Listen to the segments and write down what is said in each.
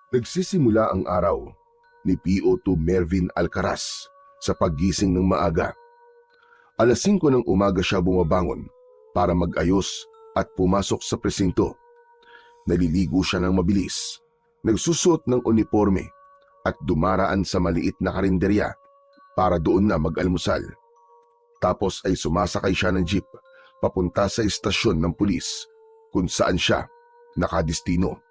Nagsisimula ang araw ni PO2 Mervin Alcaraz sa paggising ng maaga. Alas 5 ng umaga siya bumabangon para mag-ayos at pumasok sa presinto. Naliligo siya ng mabilis, nagsusuot ng uniforme at dumaraan sa maliit na karinderya para doon na mag-almusal. Tapos ay sumasakay siya ng jeep papunta sa istasyon ng pulis kung saan siya nakadistino.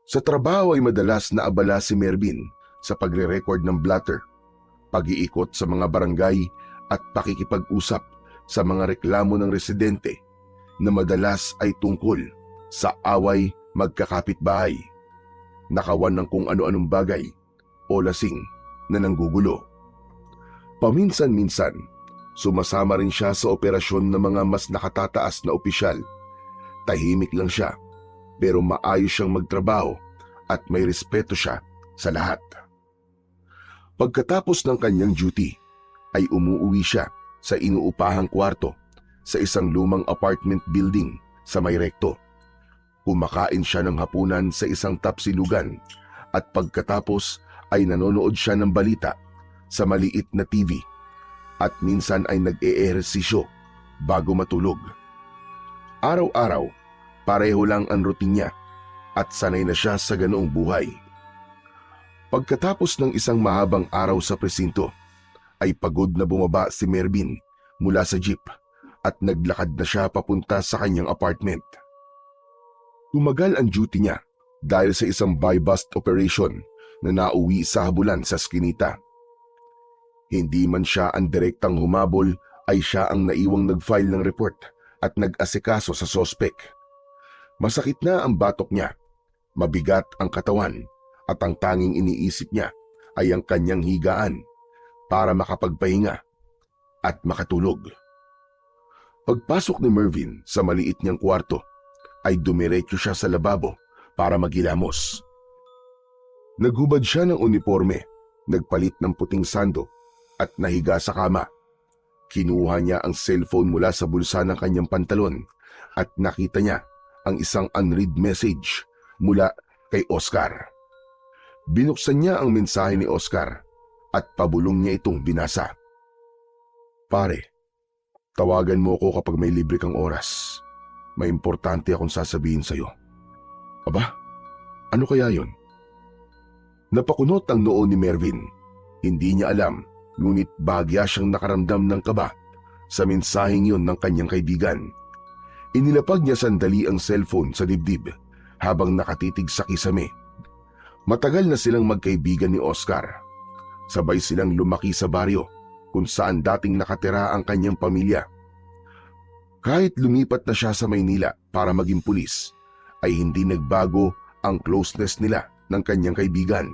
Sa trabaho ay madalas na abala si Mervin sa pagre-record ng blatter, pag-iikot sa mga barangay at pakikipag-usap sa mga reklamo ng residente na madalas ay tungkol sa away magkakapitbahay, nakawan ng kung ano-anong bagay o lasing na nanggugulo. Paminsan-minsan, sumasama rin siya sa operasyon ng mga mas nakatataas na opisyal. Tahimik lang siya pero maayos siyang magtrabaho at may respeto siya sa lahat. Pagkatapos ng kanyang duty, ay umuuwi siya sa inuupahang kwarto sa isang lumang apartment building sa May Recto. Kumakain siya ng hapunan sa isang tapsilugan at pagkatapos ay nanonood siya ng balita sa maliit na TV at minsan ay nag-eehersisyo bago matulog. Araw-araw, pareho lang ang routine niya at sanay na siya sa ganoong buhay. Pagkatapos ng isang mahabang araw sa presinto, ay pagod na bumaba si Mervin mula sa jeep at naglakad na siya papunta sa kanyang apartment. Tumagal ang duty niya dahil sa isang buy-bust operation na nauwi sa habulan sa Skinita. Hindi man siya ang direktang humabol ay siya ang naiwang nag-file ng report at nag-asikaso sa sospek. Masakit na ang batok niya, mabigat ang katawan at ang tanging iniisip niya ay ang kanyang higaan para makapagpahinga at makatulog. Pagpasok ni Mervin sa maliit niyang kwarto ay dumiretso siya sa lababo para maghilamos. Naghubad siya ng uniforme, nagpalit ng puting sando at nahiga sa kama. Kinuha niya ang cellphone mula sa bulsa ng kanyang pantalon at nakita niya ang isang unread message mula kay Oscar. Binuksan niya ang mensahe ni Oscar at pabulong niya itong binasa. "Pare, tawagan mo ako kapag may libre kang oras. May importante akong sasabihin sa'yo." Aba, ano kaya yon? Napakunot ang noo ni Mervin. Hindi niya alam, ngunit bahagya siyang nakaramdam ng kaba sa mensaheng yon ng kanyang kaibigan. Inilapag niya sandali ang cellphone sa dibdib habang nakatitig sa kisame. Matagal na silang magkaibigan ni Oscar. Sabay silang lumaki sa baryo kung saan dating nakatira ang kanyang pamilya. Kahit lumipat na siya sa Maynila para maging pulis, ay hindi nagbago ang closeness nila ng kanyang kaibigan.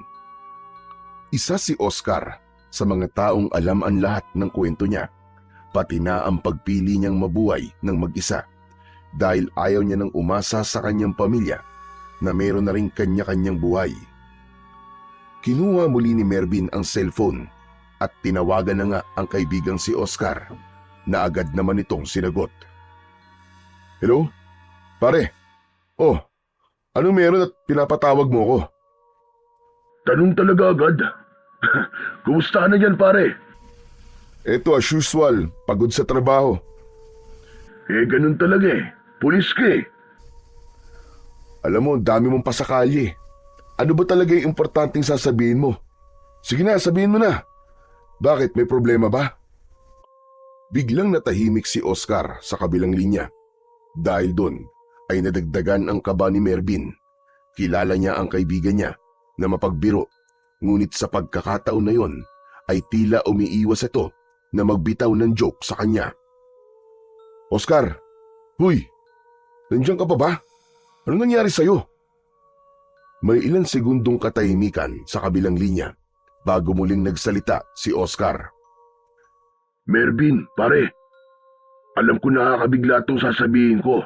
Isa si Oscar sa mga taong alam ang lahat ng kwento niya, pati na ang pagpili niyang mabuhay ng mag-isa dahil ayaw niya nang umasa sa kanyang pamilya na meron na rin kanya-kanyang buhay. Kinuha muli ni Mervin ang cellphone at tinawagan na nga ang kaibigang si Oscar na agad naman itong sinagot. "Hello? Pare? Oh, anong meron at pinapatawag mo ko?" Tanong talaga agad. Kumusta na dyan, pare? Eto as usual, pagod sa trabaho. Ganun talaga eh. Pulis ka eh. Alam mo, dami mong pasakali. Ano ba talaga yung importanteng sasabihin mo? Sige na, sabihin mo na. Bakit, may problema ba? Biglang natahimik si Oscar sa kabilang linya. Dahil doon ay nadagdagan ang kaba ni Mervin. Kilala niya ang kaibigan niya na mapagbiro. Ngunit sa pagkakataon na yon ay tila umiiwas ito na magbitaw ng joke sa kanya. "Oscar, huy, nandiyan ka pa ba? Ano nangyari sa'yo?" May ilang segundong katahimikan sa kabilang linya bago muling nagsalita si Oscar. Mervin, pare. Alam ko nakakabigla itong sasabihin ko.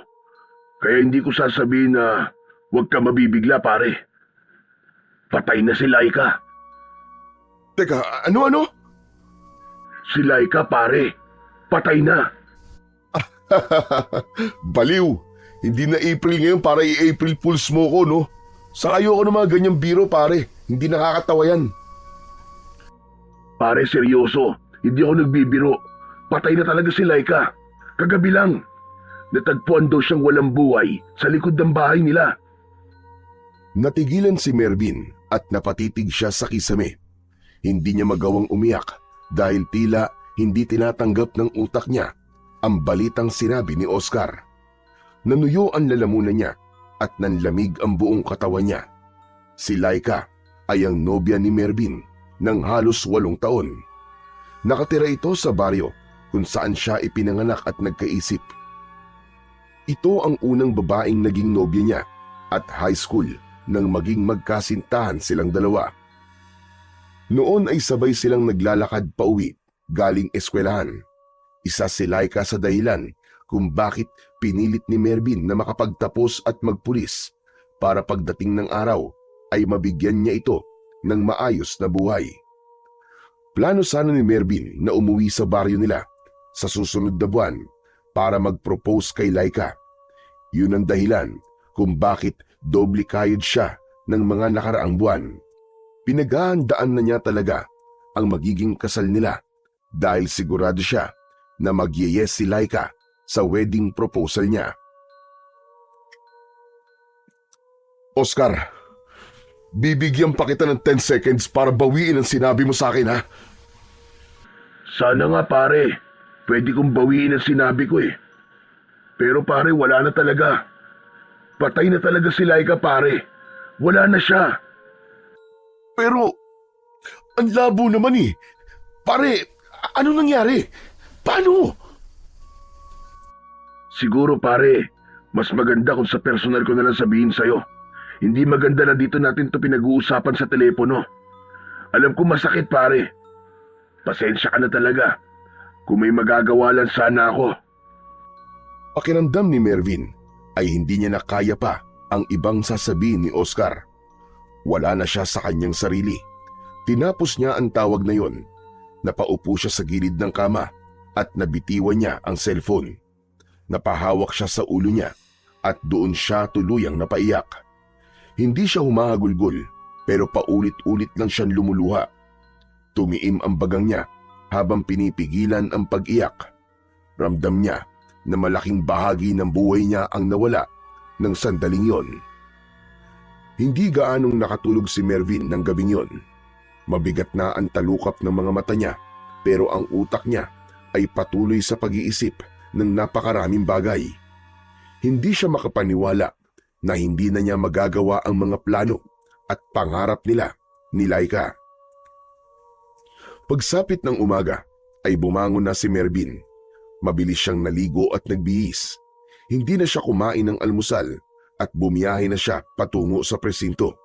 Kaya hindi ko sasabihin na huwag ka mabibigla, pare. Patay na si Laika. Teka, ano? Si Laika, pare. Patay na. Baliw! Hindi na April ngayon para i-April Fools mo ko, no? Sa ayoko ng mga ganyang biro pare, hindi nakakatawa yan. Pare, seryoso. Hindi ako nagbibiro. Patay na talaga si Laika. Kagabi lang. Natagpuan daw siyang walang buhay sa likod ng bahay nila. Natigilan si Mervin at napatitig siya sa kisame. Hindi niya magawang umiyak dahil tila hindi tinatanggap ng utak niya ang balitang sinabi ni Oscar. Nanuyo ang lalamunan niya at nanlamig ang buong katawan niya. Si Laika ay ang nobya ni Mervin ng halos 8 taon. Nakatira ito sa baryo kung saan siya ipinanganak at nagkaisip. Ito ang unang babaeng naging nobya niya at high school nang maging magkasintahan silang dalawa. Noon ay sabay silang naglalakad pauwi galing eskwelahan. Isa si Laika sa dahilan kung bakit pinilit ni Mervin na makapagtapos at magpulis para pagdating ng araw ay mabigyan niya ito ng maayos na buhay. Plano sana ni Mervin na umuwi sa baryo nila sa susunod na buwan para mag-propose kay Laika. Yun ang dahilan kung bakit doble kayod siya ng mga nakaraang buwan. Pinaghahandaan na niya talaga ang magiging kasal nila dahil sigurado siya na mag-yes si Laika sa wedding proposal niya. Oscar, bibigyan pa kita ng 10 seconds para bawiin ang sinabi mo sa akin, ha? Sana nga pare. Pwede kong bawiin ang sinabi ko eh. Pero pare, wala na talaga. Patay na talaga si Laika pare. Wala na siya. Pero, ang labo naman eh. Pare, ano nangyari? Paano? Siguro pare, mas maganda kung sa personal ko na lang sabihin sa'yo. Hindi maganda na dito natin to pinag-uusapan sa telepono. Alam ko masakit pare. Pasensya ka na talaga. Kung may magagawa lang sana ako. Pakiramdam ni Mervin ay hindi niya na kaya pa ang ibang sasabihin ni Oscar. Wala na siya sa kanyang sarili. Tinapos niya ang tawag na yon. Napaupo siya sa gilid ng kama at nabitiwan niya ang cellphone. Napahawak siya sa ulo niya at doon siya tuluyang napaiyak. Hindi siya humahagulgol pero paulit-ulit lang siyang lumuluha. Tumiim ang bagang niya habang pinipigilan ang pag-iyak. Ramdam niya na malaking bahagi ng buhay niya ang nawala ng sandaling yon. Hindi gaanong nakatulog si Mervin ng gabing yon. Mabigat na ang talukap ng mga mata niya pero ang utak niya ay patuloy sa pag-iisip ng napakaraming bagay. Hindi siya makapaniwala na hindi na niya magagawa ang mga plano at pangarap nila ni Laika. Pagsapit ng umaga ay bumangon na si Mervin. Mabilis siyang naligo at nagbihis. Hindi na siya kumain ng almusal at bumiyahe na siya patungo sa presinto.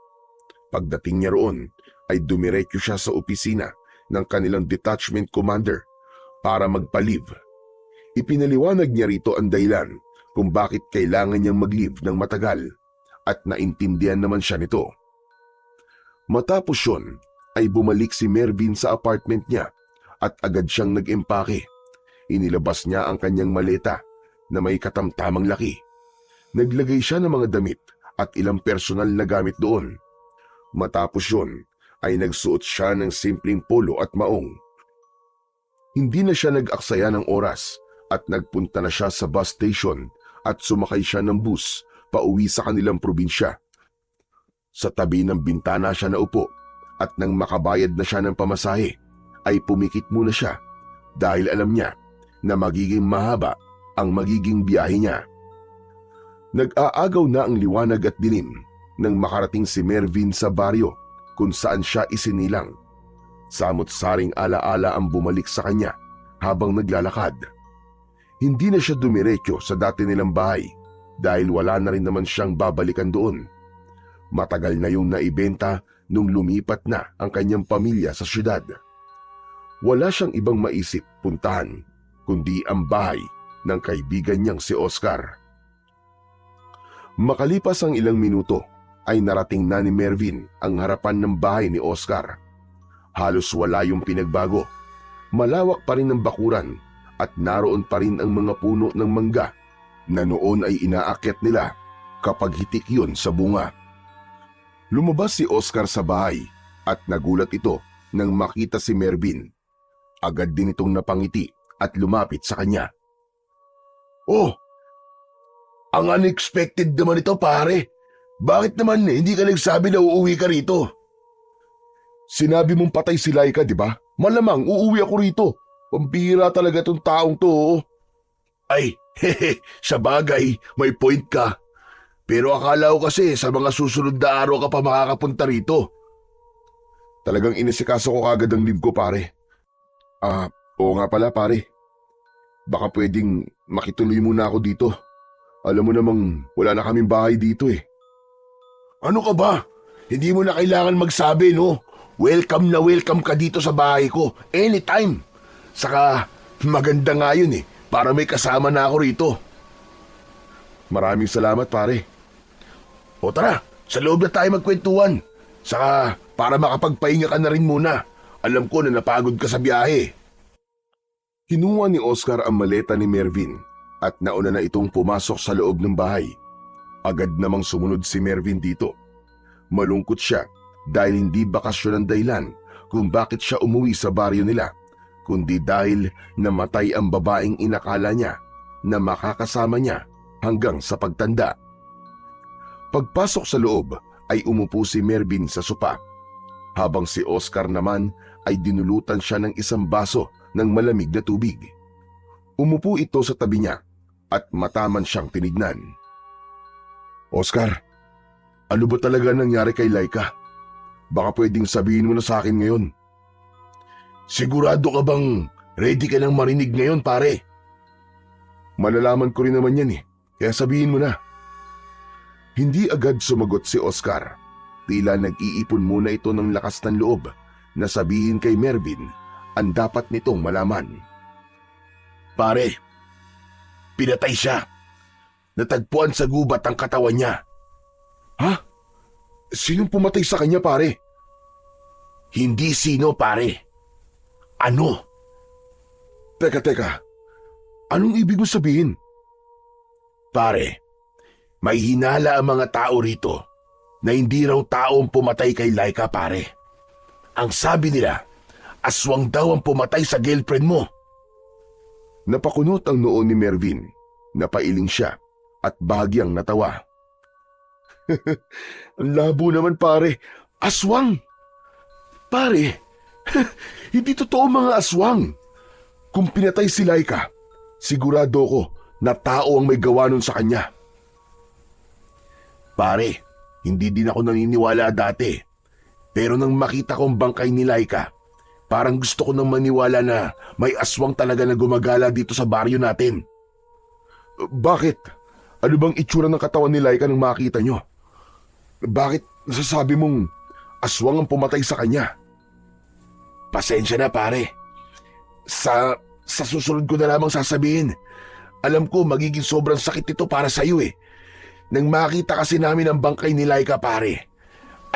Pagdating niya roon ay dumiretso siya sa opisina ng kanilang detachment commander para magpa-leave. Ipinaliwanag niya rito ang dahilan kung bakit kailangan niyang mag-leave ng matagal at naintindihan naman siya nito. Matapos yun ay bumalik si Mervin sa apartment niya at agad siyang nag-empake. Inilabas niya ang kanyang maleta na may katamtamang laki. Naglagay siya ng mga damit at ilang personal na gamit doon. Matapos yun ay nagsuot siya ng simpleng polo at maong. Hindi na siya nag-aksaya ng oras at nagpunta na siya sa bus station at sumakay siya ng bus pauwi sa kanilang probinsya. Sa tabi ng bintana siya naupo at nang makabayad na siya ng pamasahe ay pumikit muna siya dahil alam niya na magiging mahaba ang magiging biyahe niya. Nag-aagaw na ang liwanag at dilim nang makarating si Mervin sa baryo kung saan siya isinilang. Samot-saring alaala ang bumalik sa kanya habang naglalakad. Hindi na siya dumiretso sa dati nilang bahay dahil wala na rin naman siyang babalikan doon. Matagal na yung naibenta nung lumipat na ang kanyang pamilya sa syudad. Wala siyang ibang maisip puntahan kundi ang bahay ng kaibigan niyang si Oscar. Makalipas ang ilang minuto ay narating na ni Mervin ang harapan ng bahay ni Oscar. Halos wala yung pinagbago. Malawak pa rin ang bakuran at naroon pa rin ang mga puno ng mangga na noon ay inaakyat nila kapag hitik yun sa bunga. Lumabas si Oscar sa bahay at nagulat ito nang makita si Mervin. Agad din itong napangiti at lumapit sa kanya. Oh, ang unexpected naman ito pare. Bakit naman hindi ka nagsabi na uuwi ka rito? Sinabi mong patay si Laika, di ba? Malamang uuwi ako rito. Pambihira talaga tong taong to. Oh. Ay, hehe, sa bagay, may point ka. Pero akala ko kasi sa mga susunod na araw ka pa makakapunta rito. Talagang inisikaso ko kagad ang leave ko, pare. Oo nga pala, pare. Baka pwedeng makituloy muna ako dito. Alam mo namang wala na kaming bahay dito eh. Ano ka ba? Hindi mo na kailangan magsabi, no? Welcome na welcome ka dito sa bahay ko. Anytime. Saka maganda nga yun eh. Para may kasama na ako rito. Maraming salamat, pare. O tara, sa loob na tayo magkwentuhan. Saka para makapagpahinga ka na rin muna. Alam ko na napagod ka sa biyahe. Kinuha ni Oscar ang maleta ni Mervin at nauna na itong pumasok sa loob ng bahay. Agad namang sumunod si Mervin dito. Malungkot siya dahil hindi bakasyon ang dahilan kung bakit siya umuwi sa baryo nila, kundi dahil namatay ang babaeng inakala niya na makakasama niya hanggang sa pagtanda. Pagpasok sa loob ay umupo si Mervin sa sopa, habang si Oscar naman ay dinulutan siya ng isang baso ng malamig na tubig. Umupo ito sa tabi niya at mataman siyang tinignan. Oscar, ano ba talaga nangyari kay Laika? Baka pwedeng sabihin mo na sa akin ngayon. Sigurado ka bang ready ka nang marinig ngayon, pare? Malalaman ko rin naman yan eh, kaya sabihin mo na. Hindi agad sumagot si Oscar. Tila nag-iipon muna ito ng lakas ng loob na sabihin kay Mervin ang dapat nitong malaman. Pare, pinatay siya. Natagpuan sa gubat ang katawan niya. Ha? Sinong pumatay sa kanya, pare? Hindi sino, pare. Ano? Teka. Anong ibig mo sabihin? Pare, may hinala ang mga tao rito na hindi raw tao ang pumatay kay Laika, pare. Ang sabi nila, aswang daw ang pumatay sa girlfriend mo. Napakunot ang noo ni Mervin. Napailing siya at bahagyang natawa. Ang labo naman, pare. Aswang! Pare, hindi totoo mga aswang. Kung pinatay si Laika, sigurado ko na tao ang may gawa nun sa kanya. Pare, hindi din ako naniniwala dati. Pero nang makita ko ang bangkay ni Laika, parang gusto ko nang maniwala na may aswang talaga na gumagala dito sa baryo natin. Bakit? Ano bang itsura ng katawan ni Laika nang makita nyo? Bakit nasasabi mong aswang ang pumatay sa kanya? Pasensya na, pare. Sa susunod ko na lamang sasabihin. Alam ko magiging sobrang sakit ito para sa iyo eh. Nang makita kasi namin ang bangkay ni Laika, pare,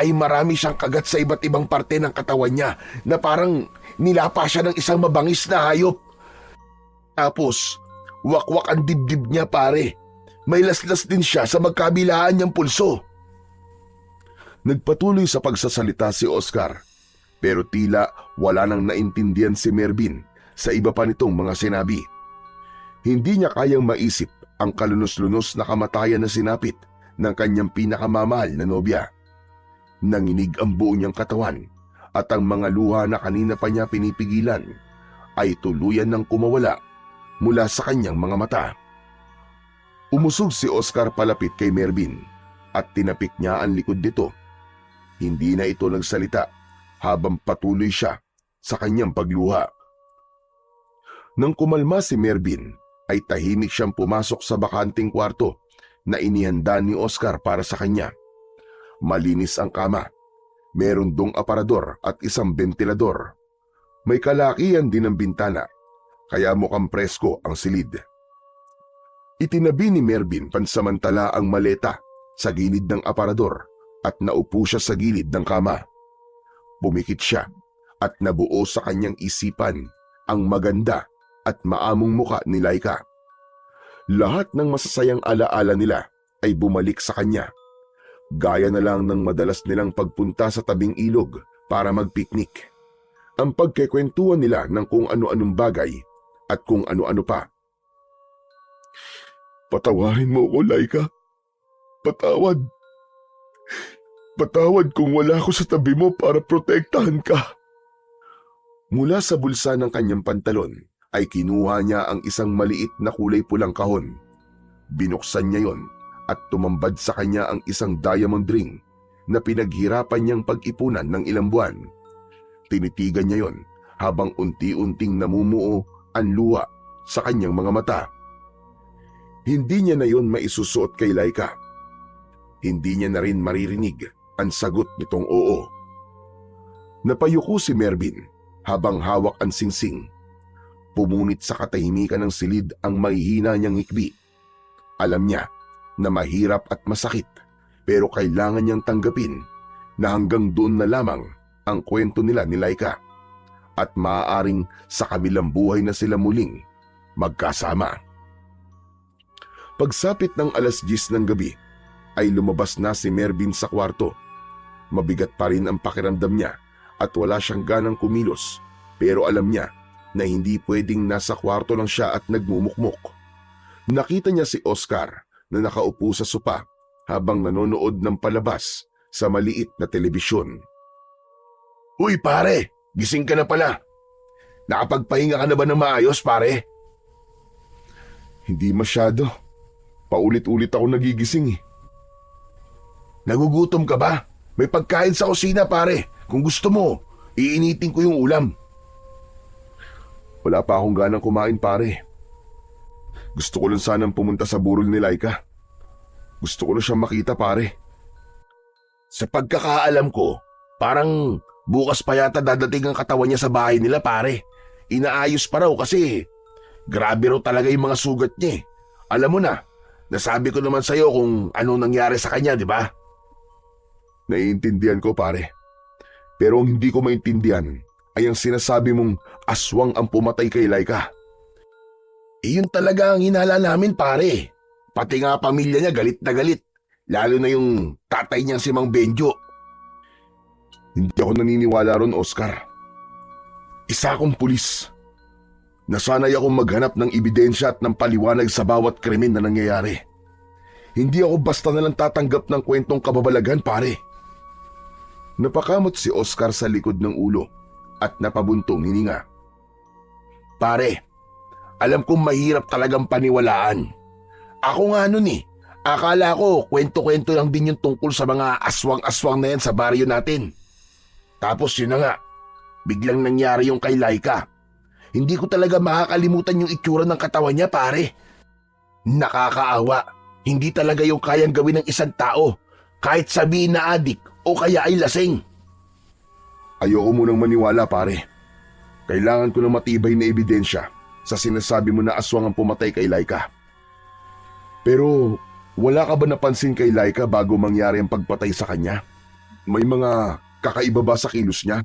ay marami siyang kagat sa iba't ibang parte ng katawan niya na parang nilapa siya ng isang mabangis na hayop. Tapos, wakwak ang dibdib niya, pare. May laslas din siya sa magkabilaan niyang pulso. Nagpatuloy sa pagsasalita si Oscar, pero tila wala nang naintindihan si Mervin sa iba pa nitong mga sinabi. Hindi niya kayang maisip ang kalunos-lunos na kamatayan na sinapit ng kanyang pinakamamahal na nobya. Nanginig ang buo niyang katawan at ang mga luha na kanina pa niya pinipigilan ay tuluyan ng kumawala mula sa kanyang mga mata. Umusog si Oscar palapit kay Mervin at tinapik niya ang likod nito. Hindi na ito nagsalita habang patuloy siya sa kanyang pagluha. Nang kumalma si Mervin, ay tahimik siyang pumasok sa bakanting kwarto na inihanda ni Oscar para sa kanya. Malinis ang kama, meron dong aparador at isang ventilador. May kalakihan din ang bintana, kaya mukhang presko ang silid. Itinabi ni Mervin pansamantala ang maleta sa gilid ng aparador at naupo siya sa gilid ng kama. Pumikit siya at nabuo sa kanyang isipan ang maganda at maamong muka ni Laika. Lahat ng masasayang alaala nila ay bumalik sa kanya. Gaya na lang ng madalas nilang pagpunta sa tabing ilog para magpiknik. Ang pagkikwentuhan nila ng kung ano-anong bagay at kung ano-ano pa. Patawarin mo ko, Laika. Patawad. Patawad kung wala ako sa tabi mo para protektahan ka. Mula sa bulsa ng kanyang pantalon ay kinuha niya ang isang maliit na kulay pulang kahon. Binuksan niya yon at tumambad sa kanya ang isang diamond ring na pinaghirapan niyang pag-ipunan ng ilang buwan. Tinitigan niya yon habang unti-unting namumuo ang luha sa kanyang mga mata. Hindi niya na yon maisusuot kay Laika. Hindi niya na rin maririnig ang sagot nitong oo. Napayuko si Mervin habang hawak ang singsing. Pumunit sa katahimikan ng silid ang mahihina niyang ngikbi. Alam niya na mahirap at masakit, pero kailangan niyang tanggapin na hanggang doon na lamang ang kwento nila ni Laika at maaaring sa kabilang buhay na sila muling magkasama. Pagsapit ng 10:00 ng gabi ay lumabas na si Mervin sa kwarto. Mabigat pa rin ang pakiramdam niya at wala siyang ganang kumilos, pero alam niya na hindi pwedeng nasa kwarto lang siya at nagmumukmok. Nakita niya si Oscar na nakaupo sa sopa habang nanonood ng palabas sa maliit na telebisyon. Uy pare, gising ka na pala. Nakapagpahinga ka na ba ng maayos pare? Hindi masyado. Paulit-ulit ako nagigising eh. Nagugutom ka ba? May pagkain sa kusina pare. Kung gusto mo, iinitin ko yung ulam. Wala pa akong ganang kumain pare. Gusto ko lang sanang pumunta sa burol ni Laika. Gusto ko na siyang makita pare. Sa pagkakaalam ko, parang bukas pa yata dadating ang katawan niya sa bahay nila pare. Inaayos pa raw kasi grabe raw talaga yung mga sugat niya eh. Alam mo na, nasabi ko naman sa'yo kung ano nangyari sa kanya, di ba? Naiintindihan ko pare. Pero ang hindi ko maintindihan ay ang sinasabi mong aswang ang pumatay kay Laika. Yun talaga ang hinala namin pare. Pati nga pamilya niya galit na galit. Lalo na yung tatay niyang si Mang Benjo. Hindi ako naniniwala ron, Oscar. Isa akong pulis. Nasanay akong maghanap ng ebidensya at ng paliwanag sa bawat krimen na nangyayari. Hindi ako basta nalang tatanggap ng kwentong kababalaghan, pare. Napakamot si Oscar sa likod ng ulo at napabuntong hininga. Pare, alam kong mahirap talagang paniwalaan. Ako nga nun eh. Akala ko kwento-kwento lang din yung tungkol sa mga aswang-aswang na yan sa baryo natin. Tapos yun na nga, biglang nangyari yung kay Laika. Hindi ko talaga makakalimutan yung itsura ng katawan niya pare. Nakakaawa. Hindi talaga yung kayang gawin ng isang tao. Kahit sabihin na adik o kaya ay lasing. Ayoko munang maniwala pare. Kailangan ko ng matibay na ebidensya sa sinasabi mo na aswang ang pumatay kay Laika. Pero wala ka ba napansin kay Laika bago mangyari ang pagpatay sa kanya? May mga kakaiba ba sa kilos niya?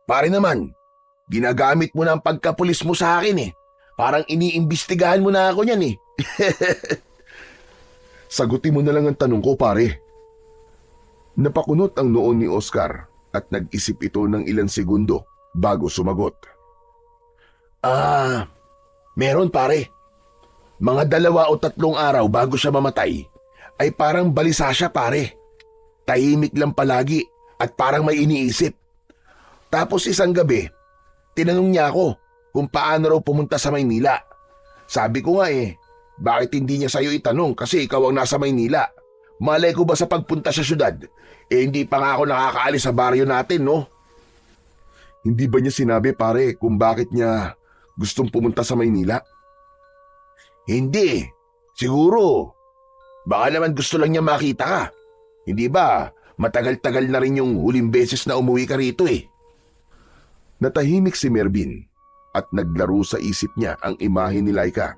Pare naman, ginagamit mo na ang pagkapulis mo sa akin eh. Parang iniimbestigahan mo na ako niyan eh. Sagutin mo na lang ang tanong ko pare. Napakunot ang noon ni Oscar at nag-isip ito ng ilang segundo bago sumagot. Meron pare. Mga 2 o 3 araw bago siya mamatay, ay parang balisa siya pare. Tahimik lang palagi at parang may iniisip. Tapos isang gabi, tinanong niya ako kung paano raw pumunta sa Maynila. Sabi ko nga bakit hindi niya sa'yo itanong kasi ikaw ang nasa Maynila? Malay ko ba sa pagpunta sa syudad? Hindi pa nga ako nakakaalis sa baryo natin, no? Hindi ba niya sinabi pare kung bakit niya gustong pumunta sa Maynila? Hindi. Siguro. Baka naman gusto lang niya makita ka. Hindi ba, matagal-tagal na rin yung huling beses na umuwi ka rito eh. Natahimik si Mervin at naglaro sa isip niya ang imahe ni Laika.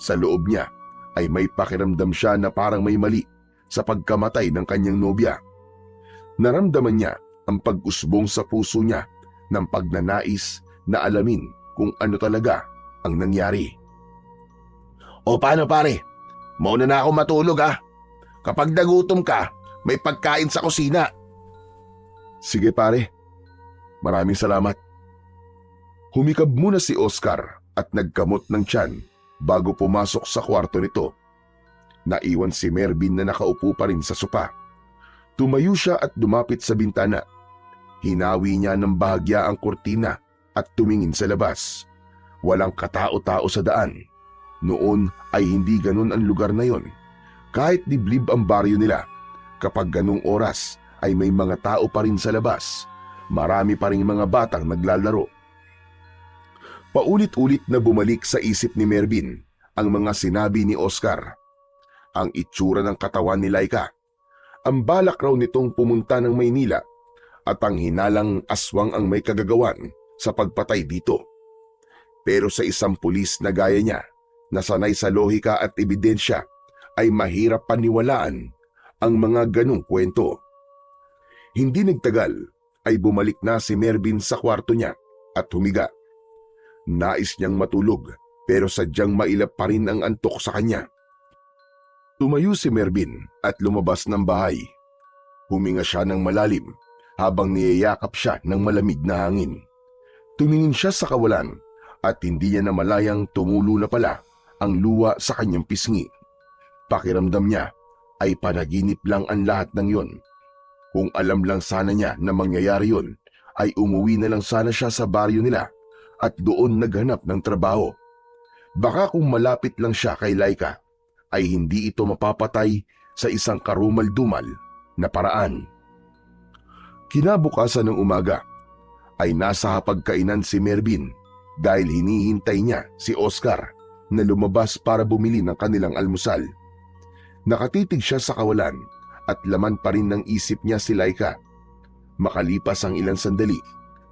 Sa loob niya ay may pakiramdam siya na parang may mali sa pagkamatay ng kanyang nobya. Naramdaman niya ang pag-usbong sa puso niya ng pagnanais na alamin kung ano talaga ang nangyari. O paano pare? Mauna na ako matulog ha. Kapag nagutom ka, may pagkain sa kusina. Sige pare, maraming salamat. Humikab muna si Oscar at nagkamot ng tiyan bago pumasok sa kwarto nito. Naiwan si Mervin na nakaupo pa rin sa sopa. Tumayo siya at lumapit sa bintana. Hinawi niya ng bahagya ang kurtina at tumingin sa labas. Walang katao-tao sa daan. Noon ay hindi ganun ang lugar na yon. Kahit liblib ang baryo nila, kapag ganung oras ay may mga tao pa rin sa labas. Marami pa rin mga batang naglalaro. Paulit-ulit na bumalik sa isip ni Mervin ang mga sinabi ni Oscar. Ang itsura ng katawan ni Laika. Ang balak raw nitong pumunta ng Maynila at ang hinalang aswang ang may kagagawan sa pagpatay dito. Pero sa isang pulis na gaya niya, na sanay sa lohika at ebidensya, ay mahirap paniwalaan ang mga ganong kwento. Hindi nagtagal ay bumalik na si Mervin sa kwarto niya at humiga. Nais niyang matulog pero sadyang mailap pa rin ang antok sa kanya. Tumayo si Mervin at lumabas ng bahay. Huminga siya ng malalim habang niyayakap siya ng malamig na hangin. Tumingin siya sa kawalan at hindi niya namalayang tumulo na pala ang luwa sa kanyang pisngi. Pakiramdam niya ay panaginip lang ang lahat ng yon. Kung alam lang sana niya na mangyayari yon, ay umuwi na lang sana siya sa baryo nila at doon naghanap ng trabaho. Baka kung malapit lang siya kay Laika, ay hindi ito mapapatay sa isang karumal-dumal na paraan. Kinabukasan ng umaga, ay nasa hapagkainan si Mervin dahil hinihintay niya si Oscar na lumabas para bumili ng kanilang almusal. Nakatitig siya sa kawalan at laman pa rin ng isip niya si Laika. Makalipas ang ilang sandali,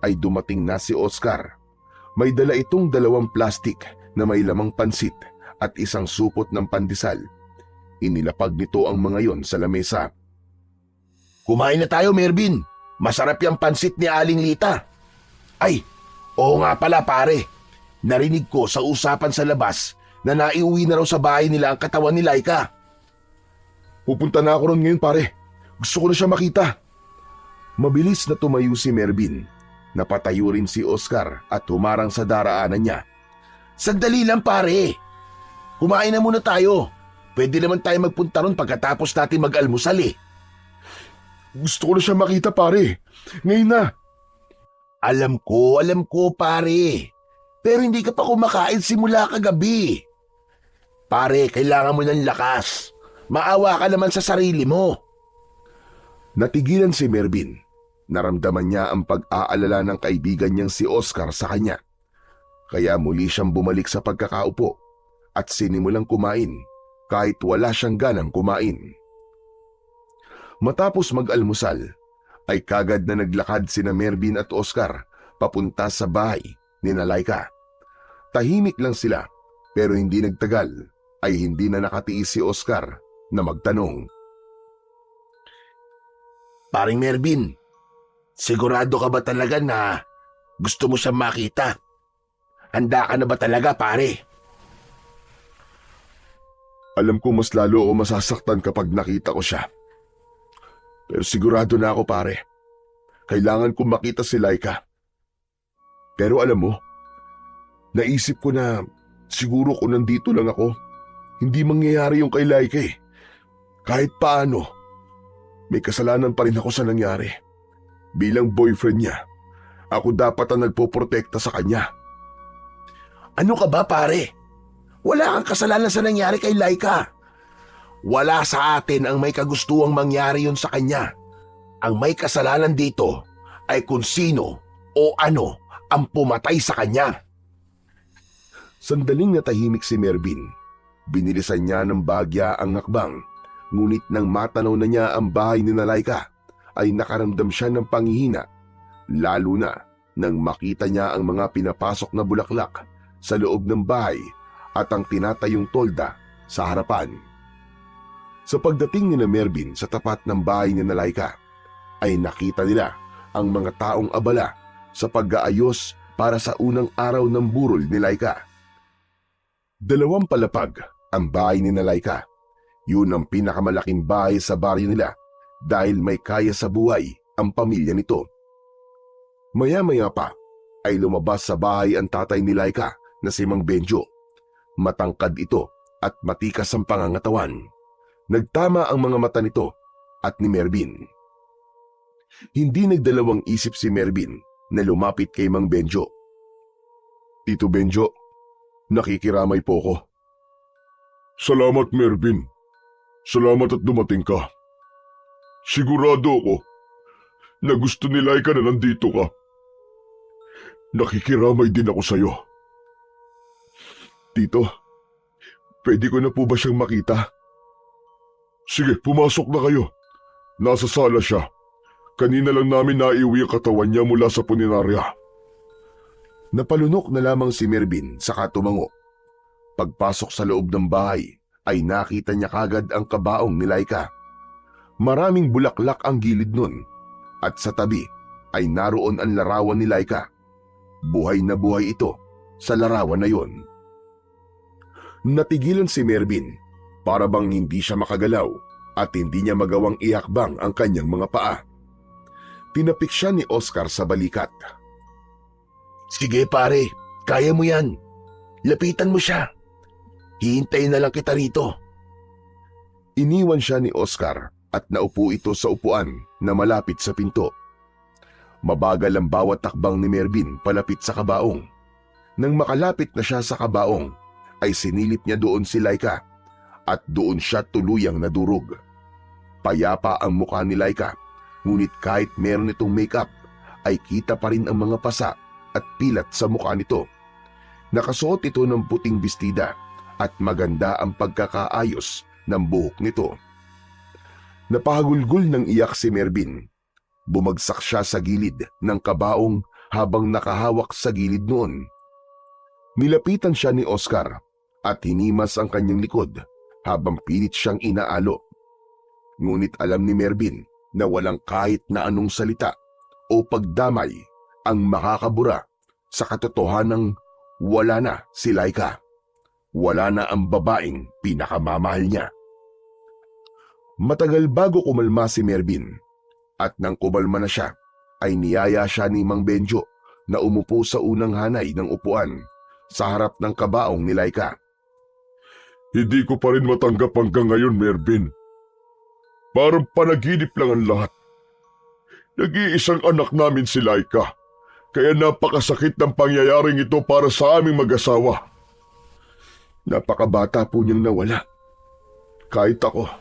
ay dumating na si Oscar. May dala itong 2 plastik na may lamang pansit at isang supot ng pandesal. Inilapag nito ang mga yon sa lamesa. Kumain na tayo, Mervin. Masarap yung pansit ni Aling Lita. Ay, oo nga pala pare. Narinig ko sa usapan sa labas na naiuwi na raw sa bahay nila ang katawan ni Laika. Pupunta na ako ron ngayon pare. Gusto ko na siya makita. Mabilis na tumayo si Mervin. Napatayo rin si Oscar at humarang sa daraanan niya. Sandali lang pare. Kumain na muna tayo. Pwede naman tayo magpunta ron pagkatapos natin mag-almusal eh. Gusto ko na siya makita pare. Ngayon na. Alam ko pare. Pero hindi ka pa kumakain simula kagabi. Pare, kailangan mo ng lakas. Maawa ka naman sa sarili mo. Natigilan si Mervin. Naramdaman niya ang pag-aalala ng kaibigan niyang si Oscar sa kanya. Kaya muli siyang bumalik sa pagkakaupo at sinimulang kumain kahit wala siyang ganang kumain. Matapos mag-almusal, ay kagad na naglakad sina Mervin at Oscar papunta sa bahay ni Laika. Tahimik lang sila pero hindi nagtagal ay hindi na nakatiis si Oscar na magtanong. Paring Mervin, sigurado ka ba talaga na gusto mo siyang makita? Handa ka na ba talaga, pare? Alam ko mas lalo ako masasaktan kapag nakita ko siya. Pero sigurado na ako pare. Kailangan kong makita si Laika. Pero alam mo, naisip ko na siguro kung nandito lang ako, hindi mangyayari yung kay Laika eh. Kahit paano, may kasalanan pa rin ako sa nangyari. Bilang boyfriend niya, ako dapat ang nagpoprotekta sa kanya. Ano ka ba, pare? Wala kang kasalanan sa nangyari kay Laika. Wala sa atin ang may kagustuhang mangyari yun sa kanya. Ang may kasalanan dito ay kung sino o ano ang pumatay sa kanya. Sandaling natahimik si Mervin. Binilisan niya ng bagya ang hakbang. Ngunit nang matanaw na niya ang bahay ni Laika, ay nakaramdam siya ng panghihina. Lalo na nang makita niya ang mga pinapasok na bulaklak sa loob ng bahay at ang tinatayong tolda sa harapan. Sa pagdating ni Mervin sa tapat ng bahay ni Laika, ay nakita nila ang mga taong abala sa pag-aayos para sa unang araw ng burol ni Laika. 2 palapag ang bahay ni Laika. Yun ang pinakamalaking bahay sa baryo nila dahil may kaya sa buhay ang pamilya nito. Maya-maya pa ay lumabas sa bahay ang tatay ni Laika na si Mang Benjo. Matangkad ito at matikas ang pangangatawan. Nagtama ang mga mata nito at ni Mervin. Hindi nagdalawang isip si Mervin na lumapit kay Mang Benjo. Tito Benjo, nakikiramay po ko. Salamat, Mervin. Salamat at dumating ka. Sigurado ako na gusto ni Laika na nandito ka. Nakikiramay din ako sa'yo. Tito, pwede ko na po ba siyang makita? Sige, pumasok na kayo. Nasa sala siya. Kanina lang namin naiuwi ang katawan niya mula sa puninarya. Napalunok na lamang si Mervin saka tumango. Pagpasok sa loob ng bahay ay nakita niya kagad ang kabaong ni Laika. Maraming bulaklak ang gilid nun at sa tabi ay naroon ang larawan ni Laika. Buhay na buhay ito sa larawan na yon. Natigilan si Mervin para bang hindi siya makagalaw at hindi niya magawang ihakbang ang kanyang mga paa. Tinapik siya ni Oscar sa balikat. Sige pare, kaya mo yan. Lapitan mo siya. Hihintayin na lang kita rito. Iniwan siya ni Oscar at naupo ito sa upuan na malapit sa pinto. Mabagal ang bawat takbang ni Mervin palapit sa kabaong. Nang makalapit na siya sa kabaong, ay sinilip niya doon si Laika at doon siya tuluyang nadurog. Payapa ang mukha ni Laika, ngunit kahit meron itong makeup, ay kita pa rin ang mga pasa at pilat sa mukha nito. Nakasuot ito ng puting bestida at maganda ang pagkakaayos ng buhok nito. Napahagulgol ng iyak si Mervin. Bumagsak siya sa gilid ng kabaong habang nakahawak sa gilid noon. Nilapitan siya ni Oscar at hinimas ang kanyang likod habang pilit siyang inaalo. Ngunit alam ni Mervin na walang kahit na anong salita o pagdamay ang makakabura sa katotohanang wala na si Laika. Wala na ang babaeng pinakamamahal niya. Matagal bago kumalma si Mervin at nang kumalma na siya ay niyaya siya ni Mang Benjo na umupo sa unang hanay ng upuan sa harap ng kabaong ni Laika. Hindi ko pa rin matanggap hanggang ngayon, Mervin. Parang panaginip lang ang lahat. Nag-iisang anak namin si Laika, kaya napakasakit ng pangyayaring ito para sa aming mag-asawa. Napakabata po niyang nawala. Kahit ako,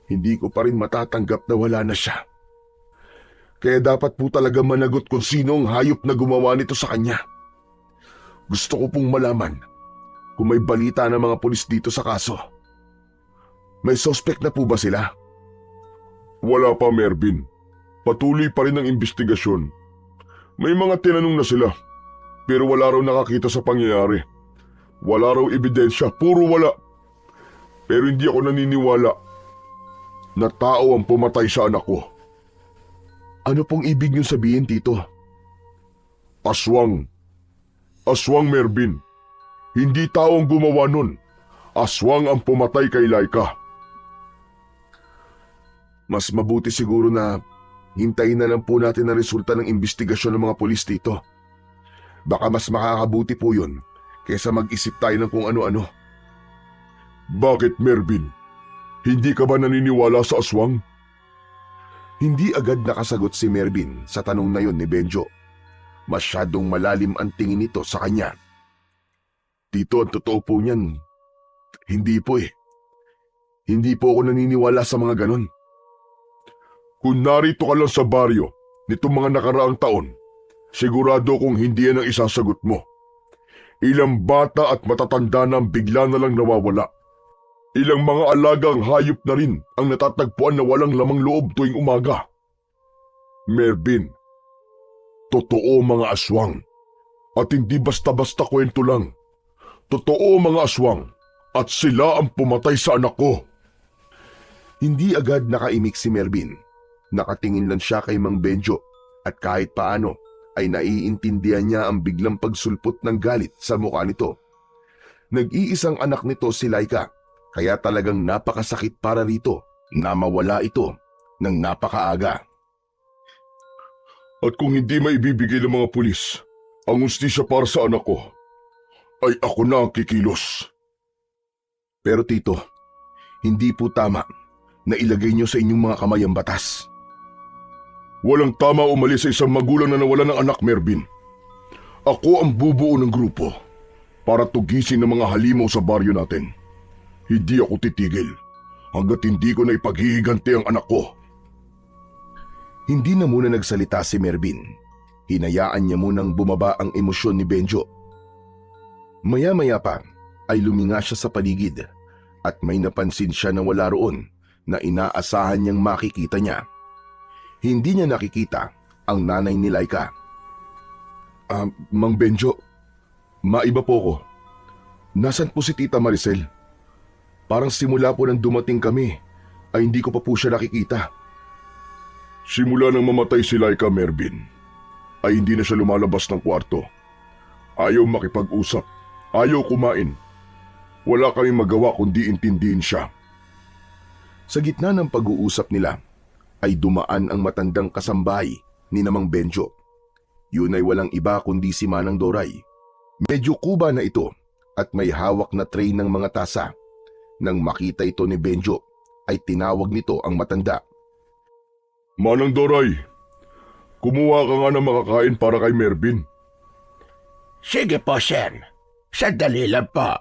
hindi ko pa rin matatanggap na wala na siya. Kaya dapat po talaga managot kung sino ang hayop na gumawa nito sa kanya. Gusto ko pong malaman kung may balita ng mga pulis dito sa kaso. May suspect na po ba sila? Wala pa, Mervin. Patuloy pa rin ang investigasyon. May mga tinanong na sila, pero wala raw nakakita sa pangyayari. Wala raw ebidensya, puro wala. Pero hindi ako naniniwala na tao ang pumatay sa anak ko. Ano pong ibig niyong sabihin, Tito? Aswang. Aswang, Mervin. Hindi tao ang gumawa nun. Aswang ang pumatay kay Laika. Mas mabuti siguro na hintayin na lang po natin ang resulta ng investigasyon ng mga pulis dito. Baka mas makakabuti po yun kaysa mag-isip tayo ng kung ano-ano. Bakit, Mervin? Hindi ka ba naniniwala sa aswang? Hindi agad nakasagot si Mervin sa tanong na yon ni Benjo. Masyadong malalim ang tingin nito sa kanya. Tito, ang totoo po niyan, hindi po eh. Hindi po ako naniniwala sa mga ganon. Kung narito ka lang sa baryo nitong mga nakaraang taon, sigurado kong hindi yan ang isasagot mo. Ilang bata at matatanda na ang bigla na lang nawawala. Ilang mga alagang hayop na rin ang natatagpuan na walang lamang loob tuwing umaga. Mervin, totoo mga aswang at hindi basta-basta kwento lang. Totoo mga aswang at sila ang pumatay sa anak ko. Hindi agad nakaimik si Mervin. Nakatingin lang siya kay Mang Benjo at kahit paano ay naiintindihan niya ang biglang pagsulpot ng galit sa mukha nito. Nag-iisang anak nito si Laika, Kaya talagang napakasakit para rito na mawala ito ng napakaaga. At kung hindi maibibigay ng mga pulis ang hustisya para sa anak ko, ay ako na ang kikilos. Pero tito, hindi po tama na ilagay niyo sa inyong mga kamay ang batas. Walang tama umalis sa isang magulang na nawala ng anak, Mervin. Ako ang bubuo ng grupo para tugisin ng mga halimaw sa baryo natin. Hindi ako titigil hanggat hindi ko na ipaghihiganti ang anak ko. Hindi na muna nagsalita si Mervin. Hinayaan niya munang bumaba ang emosyon ni Benjo. Maya-maya pa ay luminga siya sa paligid at may napansin siya na wala roon na inaasahan niyang makikita niya. Hindi niya nakikita ang nanay ni Laika. Mang Benjo, maiba po ko. Nasaan po si Tita Maricel? Parang simula po nang dumating kami ay hindi ko pa po siya nakikita. Simula nang mamatay si Laika, Mervin, ay hindi na siya lumalabas ng kwarto. Ayaw makipag-usap, ayaw kumain. Wala kaming magawa kundi intindihin siya. Sa gitna ng pag-uusap nila, ay dumaan ang matandang kasambahay ni Namang Benjo. Yun ay walang iba kundi si Manang Doray. Medyo kuba na ito at may hawak na tray ng mga tasa. Nang makita ito ni Benjo, ay tinawag nito ang matanda. Manang Doray, kumuha ka nga ng makakain para kay Mervin. Sige po, sir. Sandali lang po.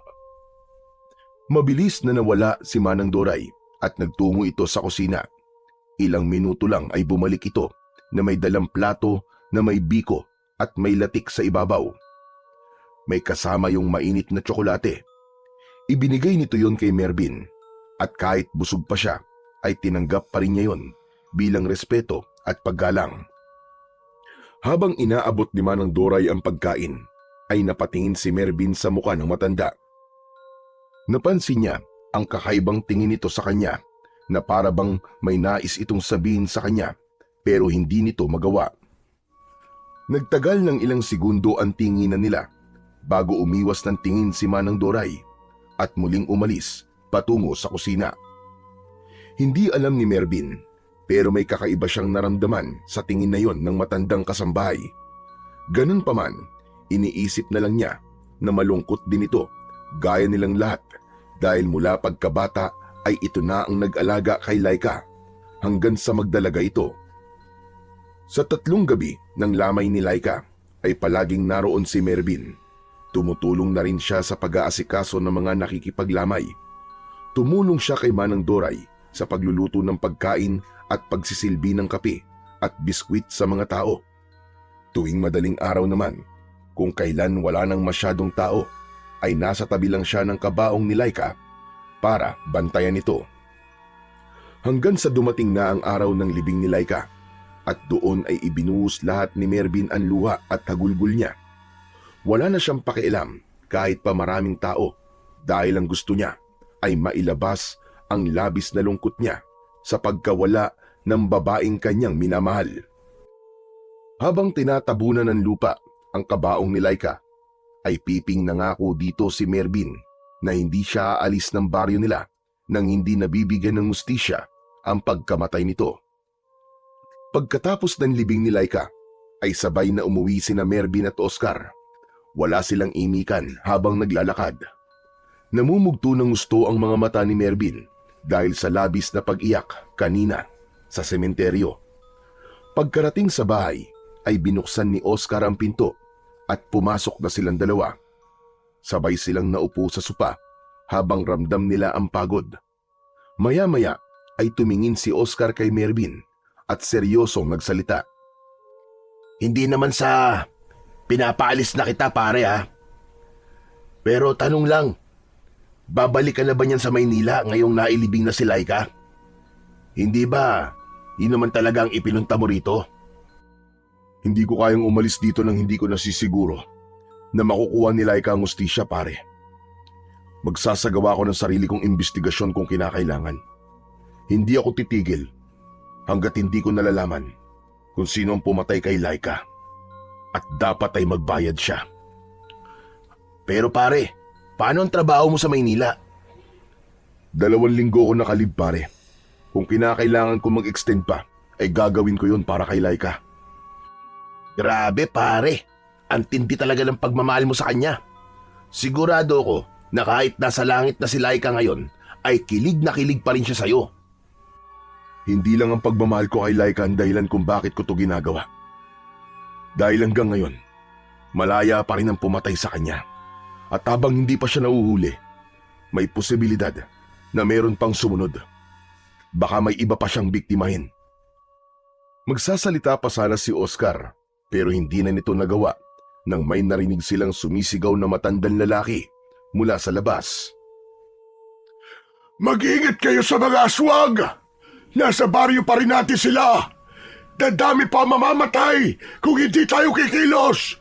Mabilis na nawala si Manang Doray at nagtungo ito sa kusina. Ilang minuto lang ay bumalik ito na may dalang plato na may biko at may latik sa ibabaw. May kasama yung mainit na tsokolate. Ibinigay nito yon kay Mervin at kahit busog pa siya ay tinanggap pa rin niya yon bilang respeto at paggalang. Habang inaabot ni Manang Doray ang pagkain, ay napatingin si Mervin sa mukha ng matanda. Napansin niya ang kakaibang tingin nito sa kanya na para bang may nais itong sabihin sa kanya pero hindi nito magawa. Nagtagal ng ilang segundo ang tinginan nila bago umiwas ng tingin si Manang Doray at muling umalis patungo sa kusina. Hindi alam ni Mervin pero may kakaiba siyang naramdaman sa tingin na yon ng matandang kasambahay. Ganun pa man, iniisip na lang niya na malungkot din ito gaya nilang lahat dahil mula pagkabata ay ito na ang nag-alaga kay Laika hanggang sa magdalaga ito. Sa 3 gabi ng lamay ni Laika ay palaging naroon si Mervin. Tumutulong na rin siya sa pag-aasikaso ng mga nakikipaglamay. Tumulong siya kay Manang Doray sa pagluluto ng pagkain at pagsisilbi ng kape at biskwit sa mga tao. Tuwing madaling araw naman, kung kailan wala nang masyadong tao, ay nasa tabi lang siya ng kabaong ni Laika para bantayan ito. Hanggang sa dumating na ang araw ng libing ni Laika at doon ay ibinuhos lahat ni Mervin ang luha at hagulgol niya. Wala na siyang pakialam kahit pa maraming tao dahil ang gusto niya ay mailabas ang labis na lungkot niya sa pagkawala ng babaeng kanyang minamahal. Habang tinatabunan ng lupa ang kabaong ni Laika, ay piping nangako dito si Mervin na hindi siya aalis ng baryo nila nang hindi nabibigyan ng hustisya ang pagkamatay nito. Pagkatapos ng libing ni Laika, ay sabay na umuwi sina Mervin at Oscar. Wala silang imikan habang naglalakad. Namumugto ng gusto ang mga mata ni Mervin dahil sa labis na pag-iyak kanina sa sementeryo. Pagkarating sa bahay, ay binuksan ni Oscar ang pinto at pumasok na silang dalawa. Sabay silang naupo sa sopa habang ramdam nila ang pagod. Maya-maya ay tumingin si Oscar kay Mervin at seryosong nagsalita. Hindi naman sa pinapaalis na kita, pare, ha? Pero tanong lang, babalik ka na ba niyan sa Maynila ngayong nailibing na si Laika? Hindi ba yun naman talaga ang ipinunta mo rito? Hindi ko kayang umalis dito nang hindi ko nasisiguro na makukuha ni Laika ang hustisya, pare. Magsasagawa ako ng sarili kong investigasyon kung kinakailangan. Hindi ako titigil hanggat hindi ko nalalaman kung sino ang pumatay kay Laika. At dapat ay magbayad siya. Pero pare, paano ang trabaho mo sa Maynila? 2 linggo ko nakalib pare. Kung kinakailangan ko mag-extend pa, ay gagawin ko yun para kay Laika. Grabe pare, ang tindi talaga ng pagmamahal mo sa kanya. Sigurado ko na kahit nasa langit na si Laika ngayon, ay kilig na kilig pa rin siya sa'yo. Hindi lang ang pagmamahal ko kay Laika ang dahilan kung bakit ko to ginagawa. Dahil hanggang ngayon, malaya pa rin ang pumatay sa kanya. At habang hindi pa siya nauhuli, may posibilidad na meron pang sumunod. Baka may iba pa siyang biktimahin. Magsasalita pa sana si Oscar, pero hindi na nito nagawa nang may narinig silang sumisigaw na matandang lalaki mula sa labas. Mag-ingat kayo sa mga aswang! Nasa baryo pa rin natin sila! Dadami pa mamamatay kung hindi tayo kikilos!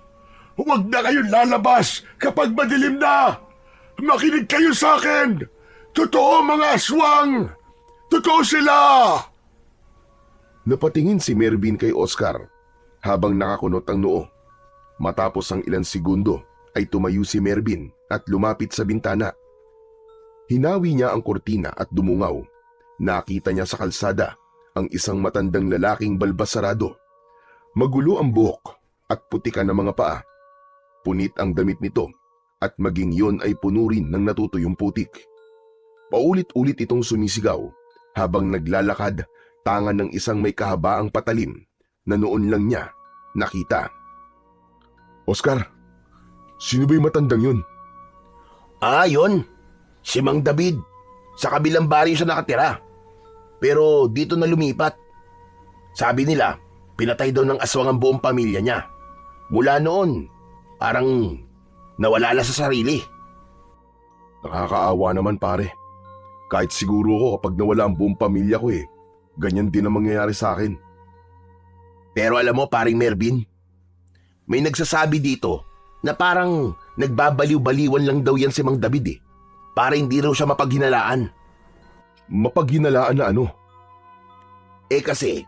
Huwag na kayong lalabas kapag madilim na! Makinig kayo sa akin! Totoo mga aswang! Totoo sila! Napatingin si Mervin kay Oscar habang nakakunot ang noo. Matapos ang ilang segundo ay tumayo si Mervin at lumapit sa bintana. Hinawi niya ang kortina at dumungaw. Nakita niya sa kalsada ang isang matandang lalaking balbasarado. Magulo ang buhok at putikan ang mga paa. Punit ang damit nito at maging yon ay puno rin ng natutuyong putik. Paulit-ulit itong sumisigaw habang naglalakad tangan ng isang may kahabaang patalim na noon lang niya nakita. Oscar, sino ba yung matandang yun? Yun. Si Mang David. Sa kabilang baryo siya nakatira. Pero dito na lumipat. Sabi nila, pinatay daw ng aswang ang buong pamilya niya. Mula noon, parang nawala na sa sarili. Nakakaawa naman pare. Kahit siguro ko kapag nawala ang buong pamilya ko ganyan din ang mangyayari sa akin. Pero alam mo, paring Mervin, may nagsasabi dito na parang nagbabaliw-baliwan lang daw yan si Mang David para hindi raw siya mapaghinalaan. Mapaghinalaan na ano? Kasi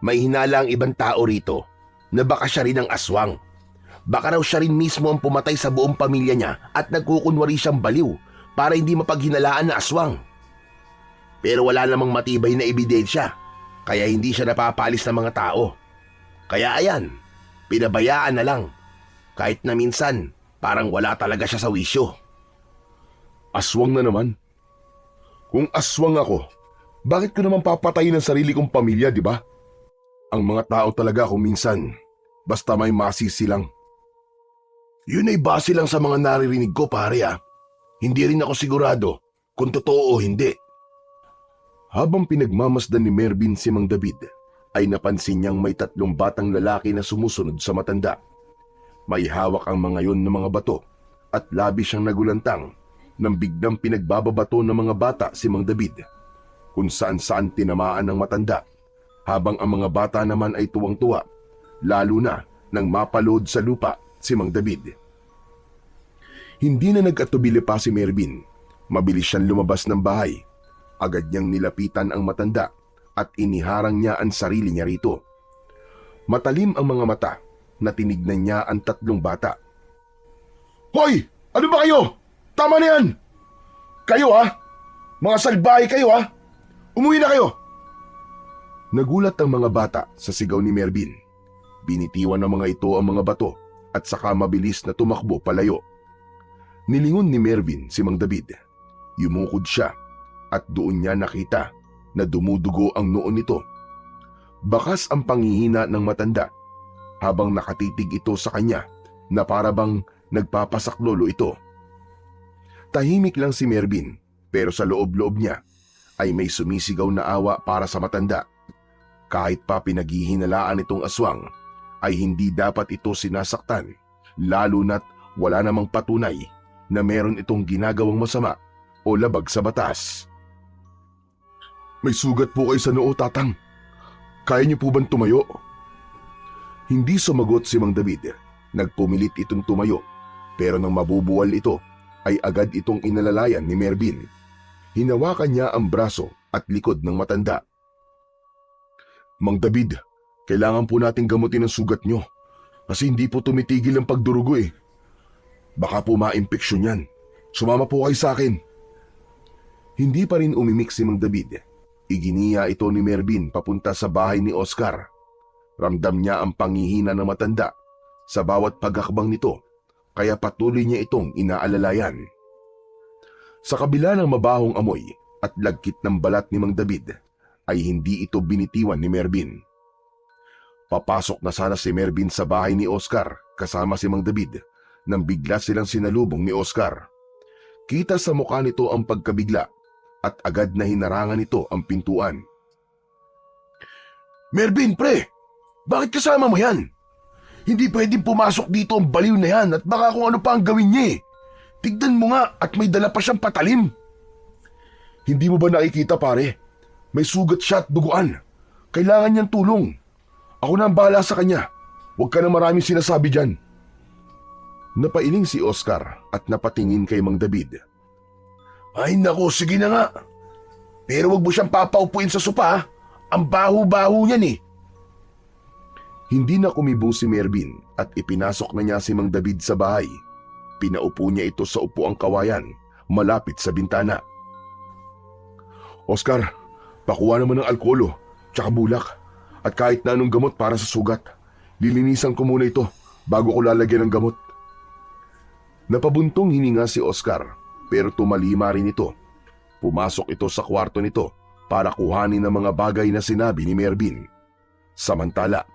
may hinala ang ibang tao rito na baka siya rin ang aswang. Baka raw siya rin mismo ang pumatay sa buong pamilya niya at nagkukunwari siyang baliw para hindi mapaghinalaan na aswang. Pero wala namang matibay na ebidensya, kaya hindi siya napapalis ng mga tao. Kaya ayan, pinabayaan na lang, kahit na minsan parang wala talaga siya sa wisyo. Aswang na naman? Kung aswang ako, bakit ko naman papatayin ang sarili kong pamilya, di ba? Ang mga tao talaga kung minsan, basta may masisi lang. Yun ay base lang sa mga naririnig ko pare . Hindi rin ako sigurado kung totoo o hindi. Habang pinagmamasdan ni Mervin si Mang David, ay napansin niyang may 3 batang lalaki na sumusunod sa matanda. May hawak ang mga yon ng mga bato at labis siyang nagulantang nang biglang pinagbababato ng mga bata si Mang David, kung saan-saan tinamaan ng matanda, habang ang mga bata naman ay tuwang-tuwa, lalo na nang mapalood sa lupa si Mang David. Hindi na nag-atubili pa si Mervin. Mabilis siyang lumabas ng bahay. Agad niyang nilapitan ang matanda at iniharang niya ang sarili niya rito. Matalim ang mga mata na tinignan niya ang 3 bata. Hoy! Ano ba kayo? Tama na yan! Kayo Mga salbahe kayo Umuwi na kayo! Nagulat ang mga bata sa sigaw ni Mervin. Binitiwan ng mga ito ang mga bato at saka mabilis na tumakbo palayo. Nilingon ni Mervin si Mang David. Yumukod siya at doon niya nakita na dumudugo ang noo nito. Bakas ang panghihina ng matanda habang nakatitig ito sa kanya na parabang nagpapasaklolo ito. Tahimik lang si Mervin, pero sa loob-loob niya ay may sumisigaw na awa para sa matanda. Kahit pa pinaghihinalaan itong aswang, ay hindi dapat ito sinasaktan, lalo na't wala namang patunay na meron itong ginagawang masama o labag sa batas. May sugat po kayo sa noo, Tatang. Kaya niyo po bang tumayo? Hindi sumagot si Mang David. Nagpumilit itong tumayo, pero nang mabubuwal ito, ay agad itong inalalayan ni Mervin. Hinawakan niya ang braso at likod ng matanda. Mang David, kailangan po nating gamutin ang sugat niyo kasi hindi po tumitigil ang pagdurugo Baka po ma-impeksyon yan. Sumama po kayo sa akin. Hindi pa rin umimik si Mang David. Iginiya ito ni Mervin papunta sa bahay ni Oscar. Ramdam niya ang pangihina ng matanda sa bawat paghakbang nito, kaya patuloy niya itong inaalalayan. Sa kabila ng mabahong amoy at lagkit ng balat ni Mang David, ay hindi ito binitiwan ni Mervin. Papasok na sana si Mervin sa bahay ni Oscar kasama si Mang David nang bigla silang sinalubong ni Oscar. Kita sa mukha nito ang pagkabigla at agad na hinarangan nito ang pintuan. Mervin, pre! Bakit kasama mo yan? Hindi pwedeng pumasok dito ang baliw na yan at baka kung ano pa ang gawin niya eh. Tignan mo nga at may dala pa siyang patalim. Hindi mo ba nakikita pare? May sugat siya at duguan. Kailangan niyang tulong. Ako na ang bahala sa kanya. Huwag ka na maraming sinasabi dyan. Napailing si Oscar at napatingin kay Mang David. Ay nako, sige na nga. Pero wag mo siyang papaupuin sa sopa ha. Ang baho-baho niyan eh. Hindi na kumibo si Mervin at ipinasok na niya si Mang David sa bahay. Pinaupo niya ito sa upuang kawayan malapit sa bintana. Oscar, pakuha naman ng alkolo, tsaka bulak, at kahit na anong gamot para sa sugat. Lilinisan ko muna ito bago ko lalagyan ng gamot. Napabuntong hininga si Oscar pero tumalima rin ito. Pumasok ito sa kwarto nito para kuhanin ang mga bagay na sinabi ni Mervin. Samantala,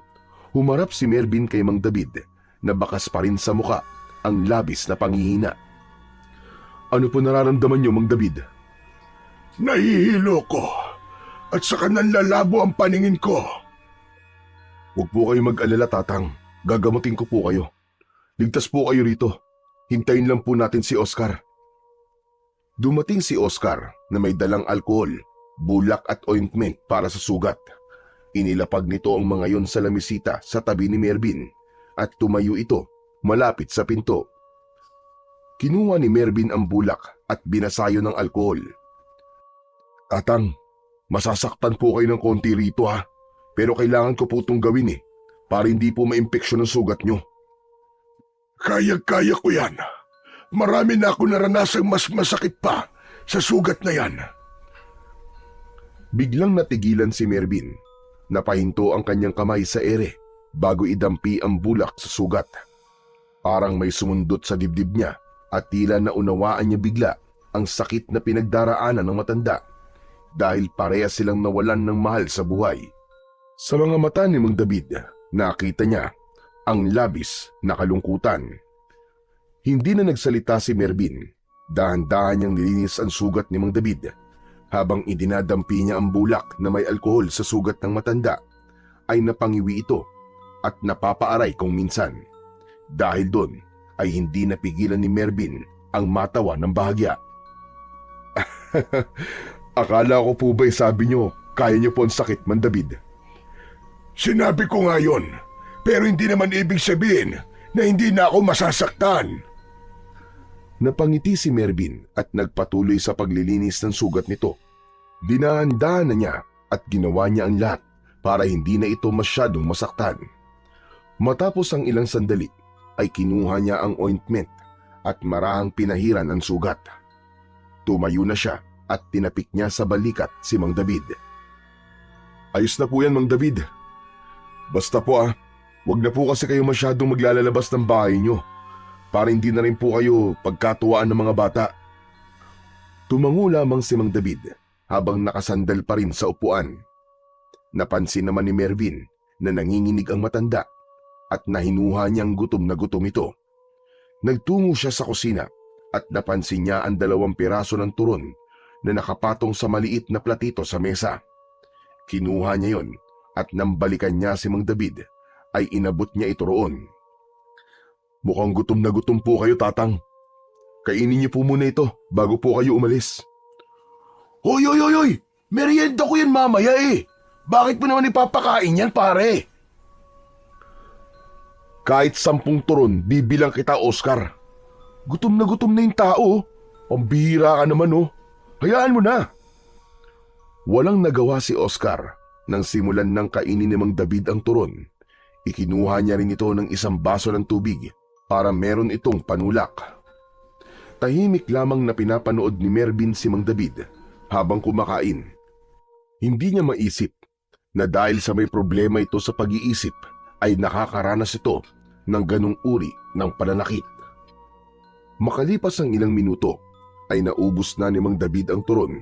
humarap si Mervin kay Mang David na bakas pa rin sa muka ang labis na panghihina. Ano po nararamdaman niyo, Mang David? Nahihilo ko at saka nanlalabo ang paningin ko. Huwag po kayo mag-alala, Tatang. Gagamutin ko po kayo. Ligtas po kayo rito. Hintayin lang po natin si Oscar. Dumating si Oscar na may dalang alkohol, bulak at ointment para sa sugat. Inilapag nito ang mga yon sa lamisita sa tabi ni Mervin at tumayo ito malapit sa pinto. Kinuha ni Mervin ang bulak at binasayo ng alkohol. Tatang, masasaktan po kayo ng konti rito ha. Pero kailangan ko po itong gawin para hindi po ma-impeksyon ang sugat nyo. Kaya-kaya ko yan. Marami na ako naranasang mas masakit pa sa sugat na yan. Biglang natigilan si Mervin. Napahinto ang kanyang kamay sa ere bago idampi ang bulak sa sugat. Parang may sumundot sa dibdib niya at tila naunawaan niya bigla ang sakit na pinagdaraanan ng matanda dahil parehas silang nawalan ng mahal sa buhay. Sa mga mata ni Mang David, nakita niya ang labis na kalungkutan. Hindi na nagsalita si Mervin. Dahan-dahan niyang nilinis ang sugat ni Mang David. Habang idinadampi niya ang bulak na may alkohol sa sugat ng matanda, ay napangiwi ito at napapaaray kung minsan. Dahil doon ay hindi napigilan ni Mervin ang matawa ng bahagya. Akala ko po ba'y sabi niyo, kaya niyo po ang sakit, Mang David? Sinabi ko nga yun, pero hindi naman ibig sabihin na hindi na ako masasaktan. Napangiti si Mervin at nagpatuloy sa paglilinis ng sugat nito. Dinahan-dahan na niya at ginawa niya ang lahat para hindi na ito masyadong masaktan. Matapos ang ilang sandali ay kinuha niya ang ointment at marahang pinahiran ang sugat. Tumayo na siya at tinapik niya sa balikat si Mang David. Ayos na po yan, Mang David. Basta po wag na po kasi kayo masyadong maglalabas ng bahay niyo para hindi na rin po kayo pagkatuwaan ng mga bata. Tumango lamang si Mang David habang nakasandal pa rin sa upuan. Napansin naman ni Mervin na nanginginig ang matanda at nahinuha niyang gutom na gutom ito. Nagtungo siya sa kusina at napansin niya ang 2 piraso ng turon na nakapatong sa maliit na platito sa mesa. Kinuha niya yon at nang balikan niya si Mang David ay inabot niya ito roon. Mukhang gutom na gutom po kayo, Tatang. Kainin niyo po muna ito bago po kayo umalis. Hoy! Merienda ko yan mamaya eh. Bakit mo naman ipapakain yan, pare? Kahit 10 turon, bibilang kita, Oscar. Gutom na yung tao. Pambihira ka naman Hayaan mo na. Walang nagawa si Oscar nang simulan ng kainin ni Mang David ang turon. Ikinuha niya rin ito ng 1 baso ng tubig para meron itong panulak. Tahimik lamang na pinapanood ni Mervin si Mang David habang kumakain. Hindi niya maisip na dahil sa may problema ito sa pag-iisip ay nakakaranas ito ng ganung uri ng pananakit. Makalipas ang ilang minuto ay naubos na ni Mang David ang turon.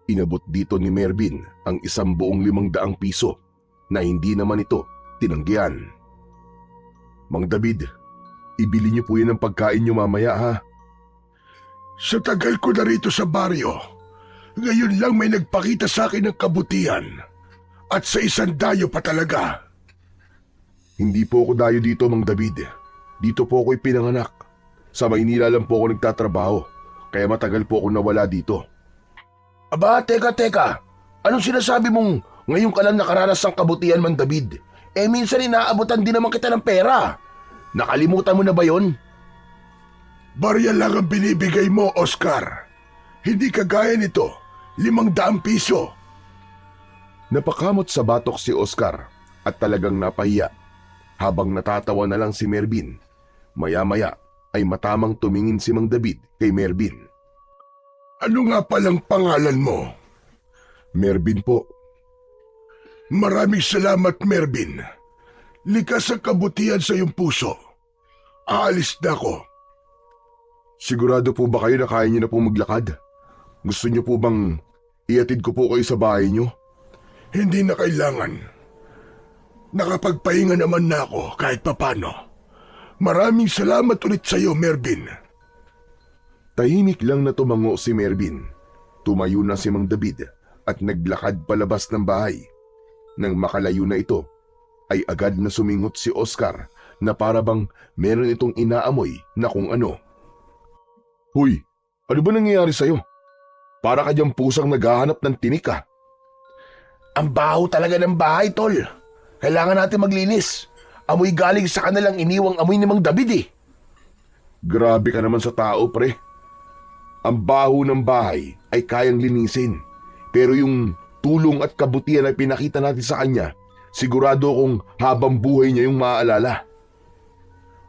Inabot dito ni Mervin ang 1,500 piso na hindi naman ito tinanggihan. Mang David, ibili niyo po yan ng pagkain niyo mamaya ha. Sa tagal ko na rito sa baryo, ngayon lang may nagpakita sa akin ng kabutihan. At sa isang dayo pa talaga. Hindi po ako dayo dito, Mang David. Dito po ako'y pinanganak. Sa Maynila lang po ako nagtatrabaho, kaya matagal po ako nawala dito. Aba, teka. Anong sinasabi mong ngayon ka lang nakaranas ng kabutihan, Mang David? Minsan inaabutan din naman kita ng pera. Nakalimutan mo na ba yon? Barya lang ang binibigay mo, Oscar. Hindi kagaya nito, 500 piso. Napakamot sa batok si Oscar at talagang napahiya. Habang natatawa na lang si Mervin, maya-maya ay matamang tumingin si Mang David kay Mervin. Ano nga palang pangalan mo? Mervin po. Maraming salamat, Mervin. Likas ang kabutihan sa iyong puso. Aalis na ako. Sigurado po ba kayo na kaya niyo na po maglakad? Gusto niyo po bang iatid ko po kayo sa bahay niyo? Hindi na kailangan. Nakapagpahinga naman na ako kahit papano. Maraming salamat ulit sa iyo, Mervin. Tahimik lang na tumango si Mervin. Tumayo na si Mang David at naglakad palabas ng bahay. Nang makalayo na ito, ay agad na sumingot si Oscar na para bang meron itong inaamoy na kung ano. Huy, ano ba nangyayari sa'yo? Para ka diyang pusang naghahanap ng tinik ah. Ang baho talaga ng bahay, tol. Kailangan natin maglinis. Amoy galing sa kanilang iniwang amoy ni Mang David eh. Grabe ka naman sa tao, pre. Ang baho ng bahay ay kayang linisin. Pero yung tulong at kabutihan na pinakita natin sa kanya, sigurado kong habang buhay niya yung maaalala.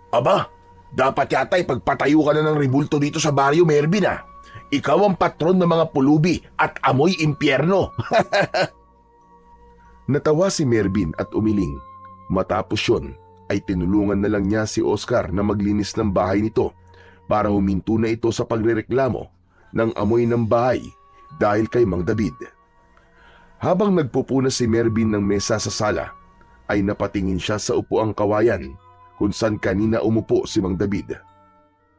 Aba, dapat yata ipagpatayo ka na ng rebulto dito sa baryo, Mervin ah. Ikaw ang patron ng mga pulubi at amoy impyerno. Natawa si Mervin at umiling. Matapos yun, ay tinulungan na lang niya si Oscar na maglinis ng bahay nito para huminto na ito sa pagrereklamo ng amoy ng bahay dahil kay Mang David. Habang nagpupuna si Mervin ng mesa sa sala, ay napatingin siya sa upuang kawayan kung saan kanina umupo si Mang David.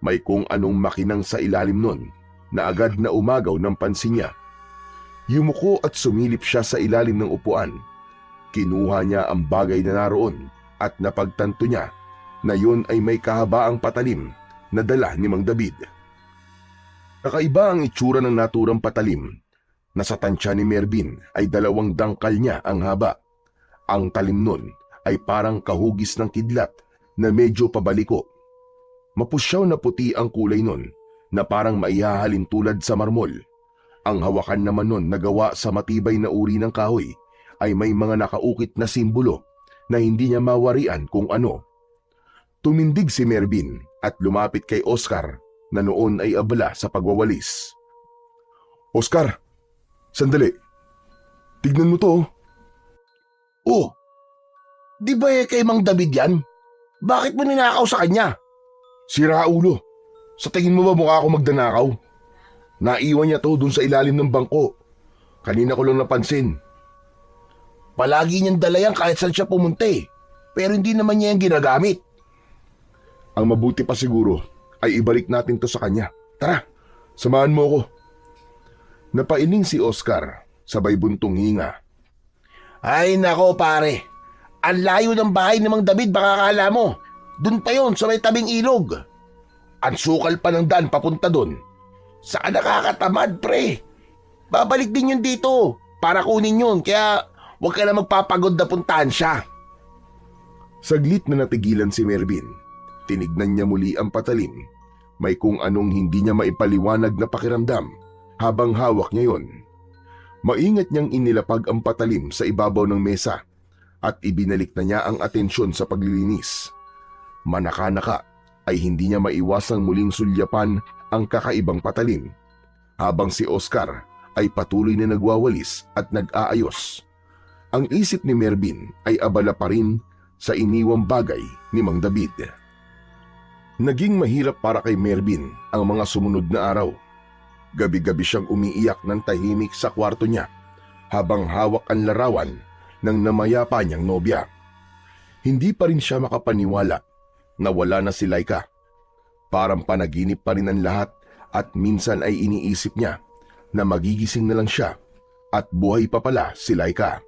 May kung anong makinang sa ilalim nun na agad na umagaw ng pansin niya. Yumuko at sumilip siya sa ilalim ng upuan. Kinuha niya ang bagay na naroon at napagtanto niya na yun ay may kahabaang patalim na dala ni Mang David. Kakaiba ang itsura ng naturang patalim. Nasa tansya ni Mervin ay 2 dangkal niya ang haba. Ang talim nun ay parang kahugis ng kidlat na medyo pabaliko. Mapusyaw na puti ang kulay nun na parang maihahalin tulad sa marmol. Ang hawakan naman nun na gawa sa matibay na uri ng kahoy ay may mga nakaukit na simbolo na hindi niya mawarian kung ano. Tumindig si Mervin at lumapit kay Oscar na noon ay abala sa pagwawalis. Oscar, sandali. Tignan mo to. Oh, di ba kay Mang David yan? Bakit mo ninakaw sa kanya? Sira ulo. Sa tingin mo ba mukha ako magdanakaw? Naiwan niya to dun sa ilalim ng bangko. Kanina ko lang napansin. Palagi niyang dala yan kahit saan siya pumunta eh. Pero hindi naman niya yung ginagamit. Ang mabuti pa siguro ay ibalik natin to sa kanya. Tara, samahan mo ako. Napailing si Oscar, sabay buntong hinga. Ay nako pare, ang layo ng bahay ni Mang David baka akala mo. Dun pa yon sa may tabing ilog. Ang sukal pa ng daan papunta dun. Saan nakakatamad pre? Babalik din yun dito para kunin yun kaya huwag ka na magpapagod na puntahan siya. Saglit na natigilan si Mervin. Tinignan niya muli ang patalim. May kung anong hindi niya maipaliwanag na pakiramdam habang hawak niya yon. Maingat niyang inilapag ang patalim sa ibabaw ng mesa at ibinalik na niya ang atensyon sa paglilinis. Manaka-naka ay hindi niya maiwasang muling sulyapan ang kakaibang patalim habang si Oscar ay patuloy na nagwawalis at nag-aayos. Ang isip ni Mervin ay abala pa rin sa iniwang bagay ni Mang David. Naging mahirap para kay Mervin ang mga sumunod na araw. Gabi-gabi siyang umiiyak ng tahimik sa kwarto niya habang hawak ang larawan ng namayapa niyang nobya. Hindi pa rin siya makapaniwala na wala na si Laika. Parang panaginip pa rin ang lahat at minsan ay iniisip niya na magigising na lang siya at buhay pa pala si Laika.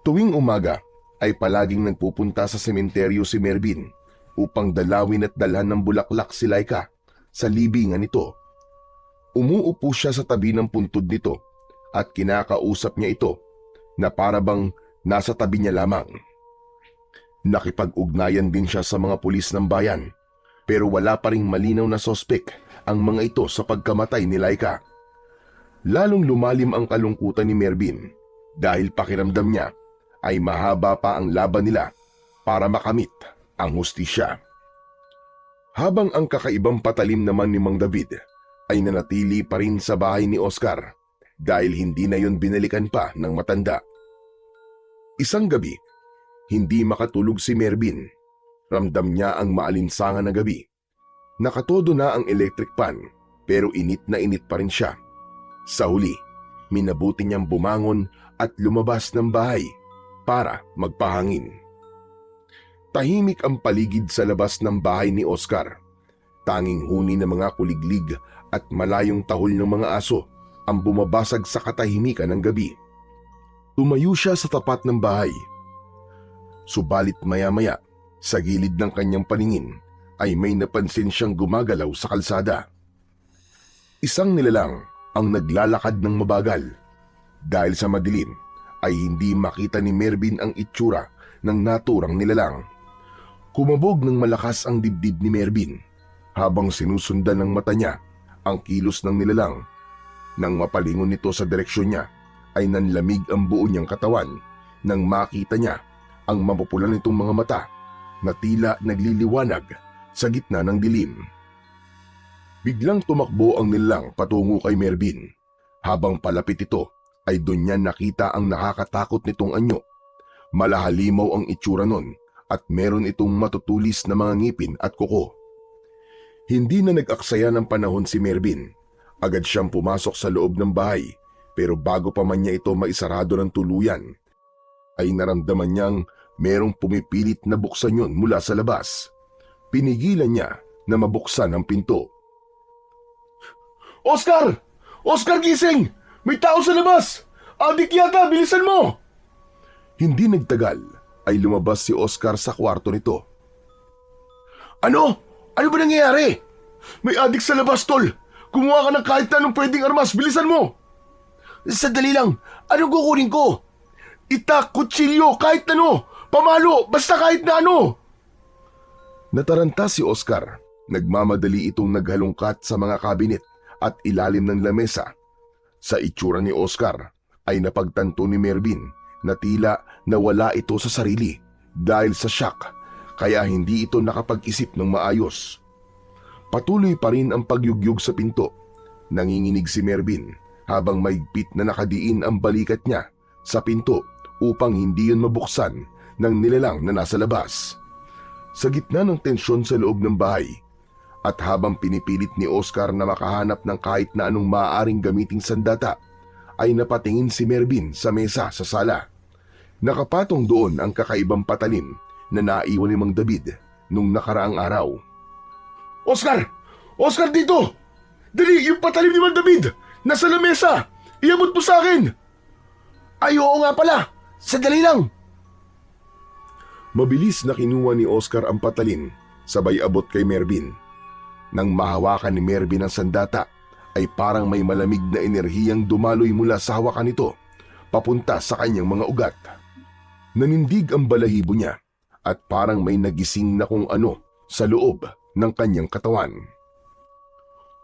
Tuwing umaga ay palaging nagpupunta sa sementeryo si Mervin upang dalawin at dalhan ng bulaklak si Laika sa libingan nito. Umuupo siya sa tabi ng puntod nito at kinakausap niya ito na para bang nasa tabi niya lamang. Nakipag-ugnayan din siya sa mga pulis ng bayan pero wala pa ring malinaw na sospek ang mga ito sa pagkamatay ni Laika. Lalong lumalim ang kalungkutan ni Mervin dahil pakiramdam niya ay mahaba pa ang laban nila para makamit ang hustisya. Habang ang kakaibang patalim naman ni Mang David ay nanatili pa rin sa bahay ni Oscar dahil hindi na yon binalikan pa ng matanda. Isang gabi, hindi makatulog si Mervin. Ramdam niya ang maalinsangan na gabi. Nakatodo na ang electric fan pero init na init pa rin siya. Sa huli, minabuti niyang bumangon at lumabas ng bahay para magpahangin. Tahimik ang paligid sa labas ng bahay ni Oscar. Tanging huni ng mga kuliglig at malayong tahol ng mga aso ang bumabasag sa katahimikan ng gabi. Tumayo siya sa tapat ng bahay. Subalit maya-maya, sa gilid ng kanyang paningin ay may napansin siyang gumagalaw sa kalsada. Isang nilalang ang naglalakad ng mabagal. Dahil sa madilim ay hindi makita ni Mervin ang itsura ng naturang nilalang. Kumabog ng malakas ang dibdib ni Mervin habang sinusundan ng mata niya ang kilos ng nilalang. Nang mapalingon nito sa direksyon niya ay nanlamig ang buo niyang katawan nang makita niya ang mapupula nitong mga mata na tila nagliliwanag sa gitna ng dilim. Biglang tumakbo ang nilalang patungo kay Mervin. Habang palapit ito ay doon niya nakita ang nakakatakot nitong anyo. Malahalimaw ang itsura nun at meron itong matutulis na mga ngipin at kuko. Hindi na nag-aksaya ng panahon si Mervin. Agad siyang pumasok sa loob ng bahay pero bago pa man niya ito maisarado ng tuluyan ay naramdaman niyang merong pumipilit na buksan yun mula sa labas. Pinigilan niya na mabuksan ang pinto. Oscar! Oscar, gising! May tao sa labas! Adik yata, bilisan mo! Hindi nagtagal ay lumabas si Oscar sa kwarto nito. Ano? Ano ba nangyayari? May adik sa labas, tol! Kumuha ka ng kahit na anong pwedeng armas, bilisan mo! Sandali lang, anong kukunin ko? Itak, kutsilyo, kahit ano! Pamalo, basta kahit na ano! Nataranta si Oscar. Nagmamadali itong naghalungkat sa mga kabinet at ilalim ng lamesa. Sa itsura ni Oscar ay napagtanto ni Mervin na tila nawala ito sa sarili dahil sa shock kaya hindi ito nakapag-isip ng maayos. Patuloy pa rin ang pagyugyug sa pinto. Nanginginig si Mervin habang maigpit na nakadiin ang balikat niya sa pinto upang hindi yun mabuksan ng nilalang na nasa labas. Sa gitna ng tensyon sa loob ng bahay at habang pinipilit ni Oscar na makahanap ng kahit na anong maaaring gamiting sandata, ay napatingin si Mervin sa mesa sa sala. Nakapatong doon ang kakaibang patalim na naiwan ni Mang David nung nakaraang araw. Oscar! Oscar, dito! Dali, yung patalim ni Mang David! Nasa lamesa! Iabot mo sa akin! Ay, oo nga pala! Sandali lang! Mabilis na kinuha ni Oscar ang patalim, sabay abot kay Mervin. Nang mahawakan ni Mervin ang sandata, ay parang may malamig na enerhiyang dumaloy mula sa hawakan nito, papunta sa kanyang mga ugat. Nanindig ang balahibo niya, at parang may nagising na kung ano sa loob ng kanyang katawan.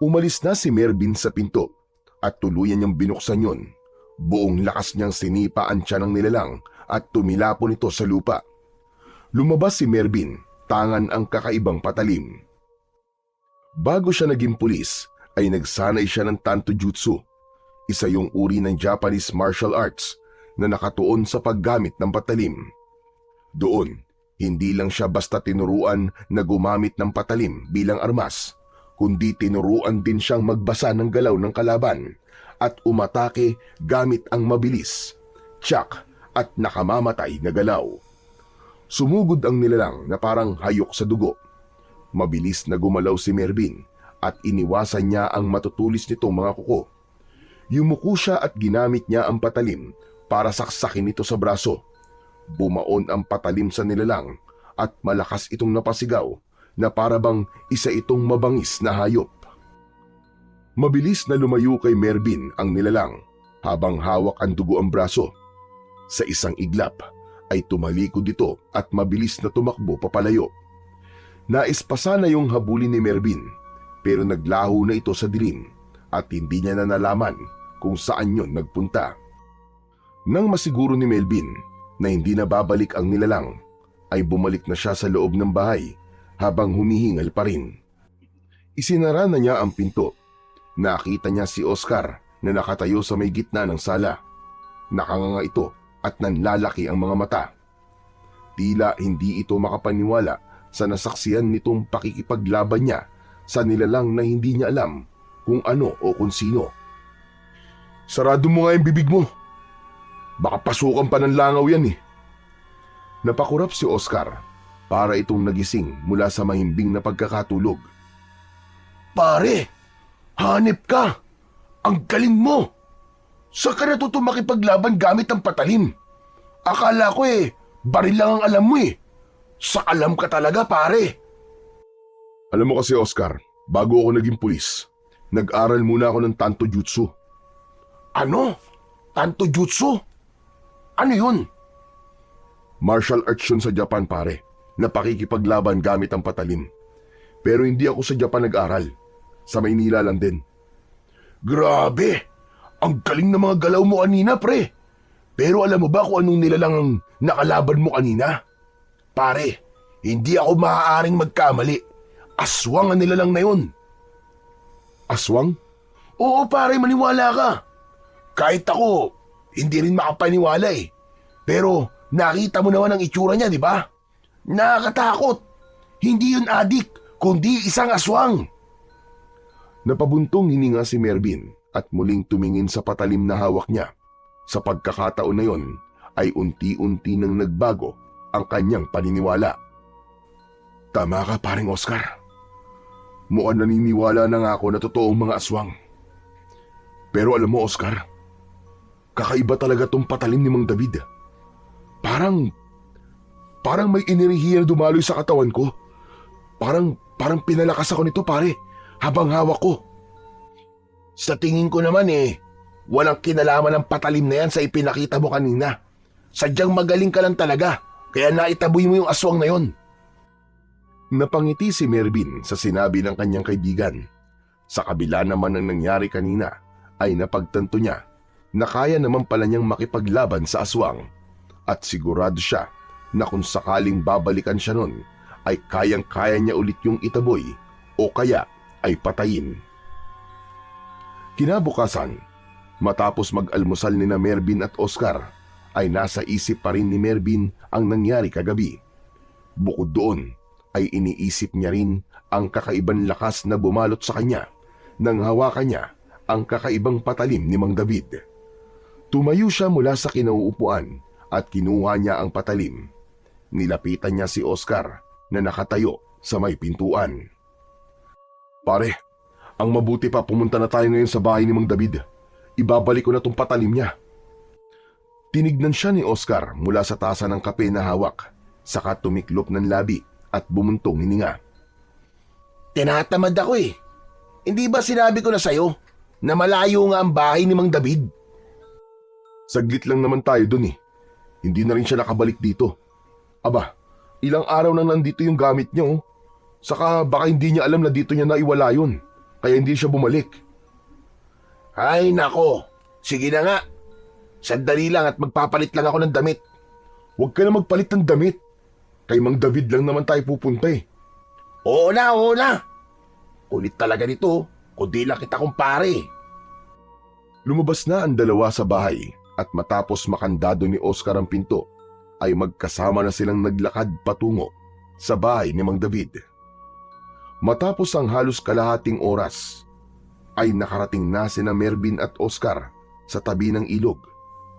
Umalis na si Mervin sa pinto, at tuluyan niyang binuksan yun. Buong lakas niyang sinipa ang tiyan ng nilalang at tumilapon ito sa lupa. Lumabas si Mervin, tangan ang kakaibang patalim. Bago siya naging pulis, ay nagsanay siya ng tanto jutsu. Isa yung uri ng Japanese martial arts na nakatuon sa paggamit ng patalim. Doon, hindi lang siya basta tinuruan na gumamit ng patalim bilang armas, kundi tinuruan din siyang magbasa ng galaw ng kalaban at umatake gamit ang mabilis, tiyak at nakamamatay na galaw. Sumugod ang nilalang na parang hayok sa dugo. Mabilis na gumalaw si Mervin at iniwasan niya ang matutulis nitong mga kuko. Yumuko siya at ginamit niya ang patalim para saksakin ito sa braso. Bumaon ang patalim sa nilalang at malakas itong napasigaw na parabang isa itong mabangis na hayop. Mabilis na lumayo kay Mervin ang nilalang habang hawak ang dugo ang braso. Sa isang iglap ay tumalikod ito at mabilis na tumakbo papalayo. Naispasa na yung habulin ni Mervin pero naglaho na ito sa dilim at hindi niya na nalaman kung saan yon nagpunta. Nang masiguro ni Melvin na hindi na babalik ang nilalang, ay bumalik na siya sa loob ng bahay habang humihingal pa rin. Isinara na niya ang pinto. Nakita niya si Oscar na nakatayo sa may gitna ng sala. Nakanganga ito at nanlalaki ang mga mata. Tila hindi ito makapaniwala sa nasaksiyan nitong pakikipaglaban niya sa nilalang na hindi niya alam kung ano o kung sino. Sarado mo nga yung bibig mo. Baka pasukan pa ng langaw yan eh. Napakurap si Oscar para itong nagising mula sa mahimbing na pagkakatulog. Pare, hanip ka! Ang galing mo! Saan ka natuto makipaglaban gamit ang patalim? Akala ko baril lang ang alam mo eh. Sa alam ka talaga pare. Alam mo kasi Oscar, bago ako naging pulis, nag-aral muna ako ng Tanto Jutsu. Ano? Tanto Jutsu? Ano yun? Martial arts yun sa Japan pare, na pakikipaglaban gamit ang patalim. Pero hindi ako sa Japan nag-aral. Sa Maynila lang din. Grabe! Ang galing ng mga galaw mo kanina pre. Pero alam mo ba kung anong nilalang ang nakalaban mo kanina? Pare, hindi ako maaaring magkamali. Aswang ang nilalang na yun. Aswang? Oo pare, maniwala ka. Kahit ako, hindi rin makapaniwala eh. Pero nakita mo naman ang itsura niya, di ba? Nakakatakot. Hindi yun adik, kundi isang aswang. Napabuntong hininga si Mervin at muling tumingin sa patalim na hawak niya. Sa pagkakataon na yon ay unti-unti nang nagbago ang kanyang paniniwala. Tama ka paring Oscar. Mukhang naniniwala na nga ako na totoong mga aswang. Pero alam mo Oscar, kakaiba talaga tong patalim ni Mang David. Parang may enerhiya na dumaloy sa katawan ko. Parang pinalakas ako nito pare, habang hawak ko. Sa tingin ko naman walang kinalaman ng patalim na yan sa ipinakita mo kanina. Sadyang magaling ka lang talaga, kaya naitaboy mo yung aswang na yon. Napangiti si Mervin sa sinabi ng kanyang kaibigan. Sa kabila naman ng nangyari kanina, ay napagtanto niya na kaya naman pala niyang makipaglaban sa aswang. At sigurado siya na kung sakaling babalikan siya nun, ay kayang-kaya niya ulit yung itaboy o kaya ay patayin. Kinabukasan, matapos mag-almusal nina Mervin at Oscar, ay nasa isip pa rin ni Mervin ang nangyari kagabi. Bukod doon, ay iniisip niya rin ang kakaibang lakas na bumalot sa kanya nang hawakan niya ang kakaibang patalim ni Mang David. Tumayo siya mula sa kinauupuan at kinuha niya ang patalim. Nilapitan niya si Oscar na nakatayo sa may pintuan. Pare, ang mabuti pa pumunta na tayo ngayon sa bahay ni Mang David. Ibabalik ko na tong patalim niya. Tinignan siya ni Oscar mula sa tasa ng kape na hawak, saka tumiklop ng labi at bumuntong hininga. Tinatamad ako Hindi ba sinabi ko na sa'yo na malayo nga ang bahay ni Mang David? Saglit lang naman tayo dun Hindi na rin siya nakabalik dito. Aba, ilang araw nang nandito yung gamit niya Saka baka hindi niya alam na dito niya naiwala yun. Kaya hindi siya bumalik. Ay nako, sige na nga. Sandali lang at magpapalit lang ako ng damit. Huwag ka na magpalit ng damit. Kay Mang David lang naman tayo pupunta Oo na. Kulit talaga nito, kundi lang kita kumpare. Lumabas na ang dalawa sa bahay at matapos makandado ni Oscar ang pinto, ay magkasama na silang naglakad patungo sa bahay ni Mang David. Matapos ang halos kalahating oras, ay nakarating na sina Mervin at Oscar sa tabi ng ilog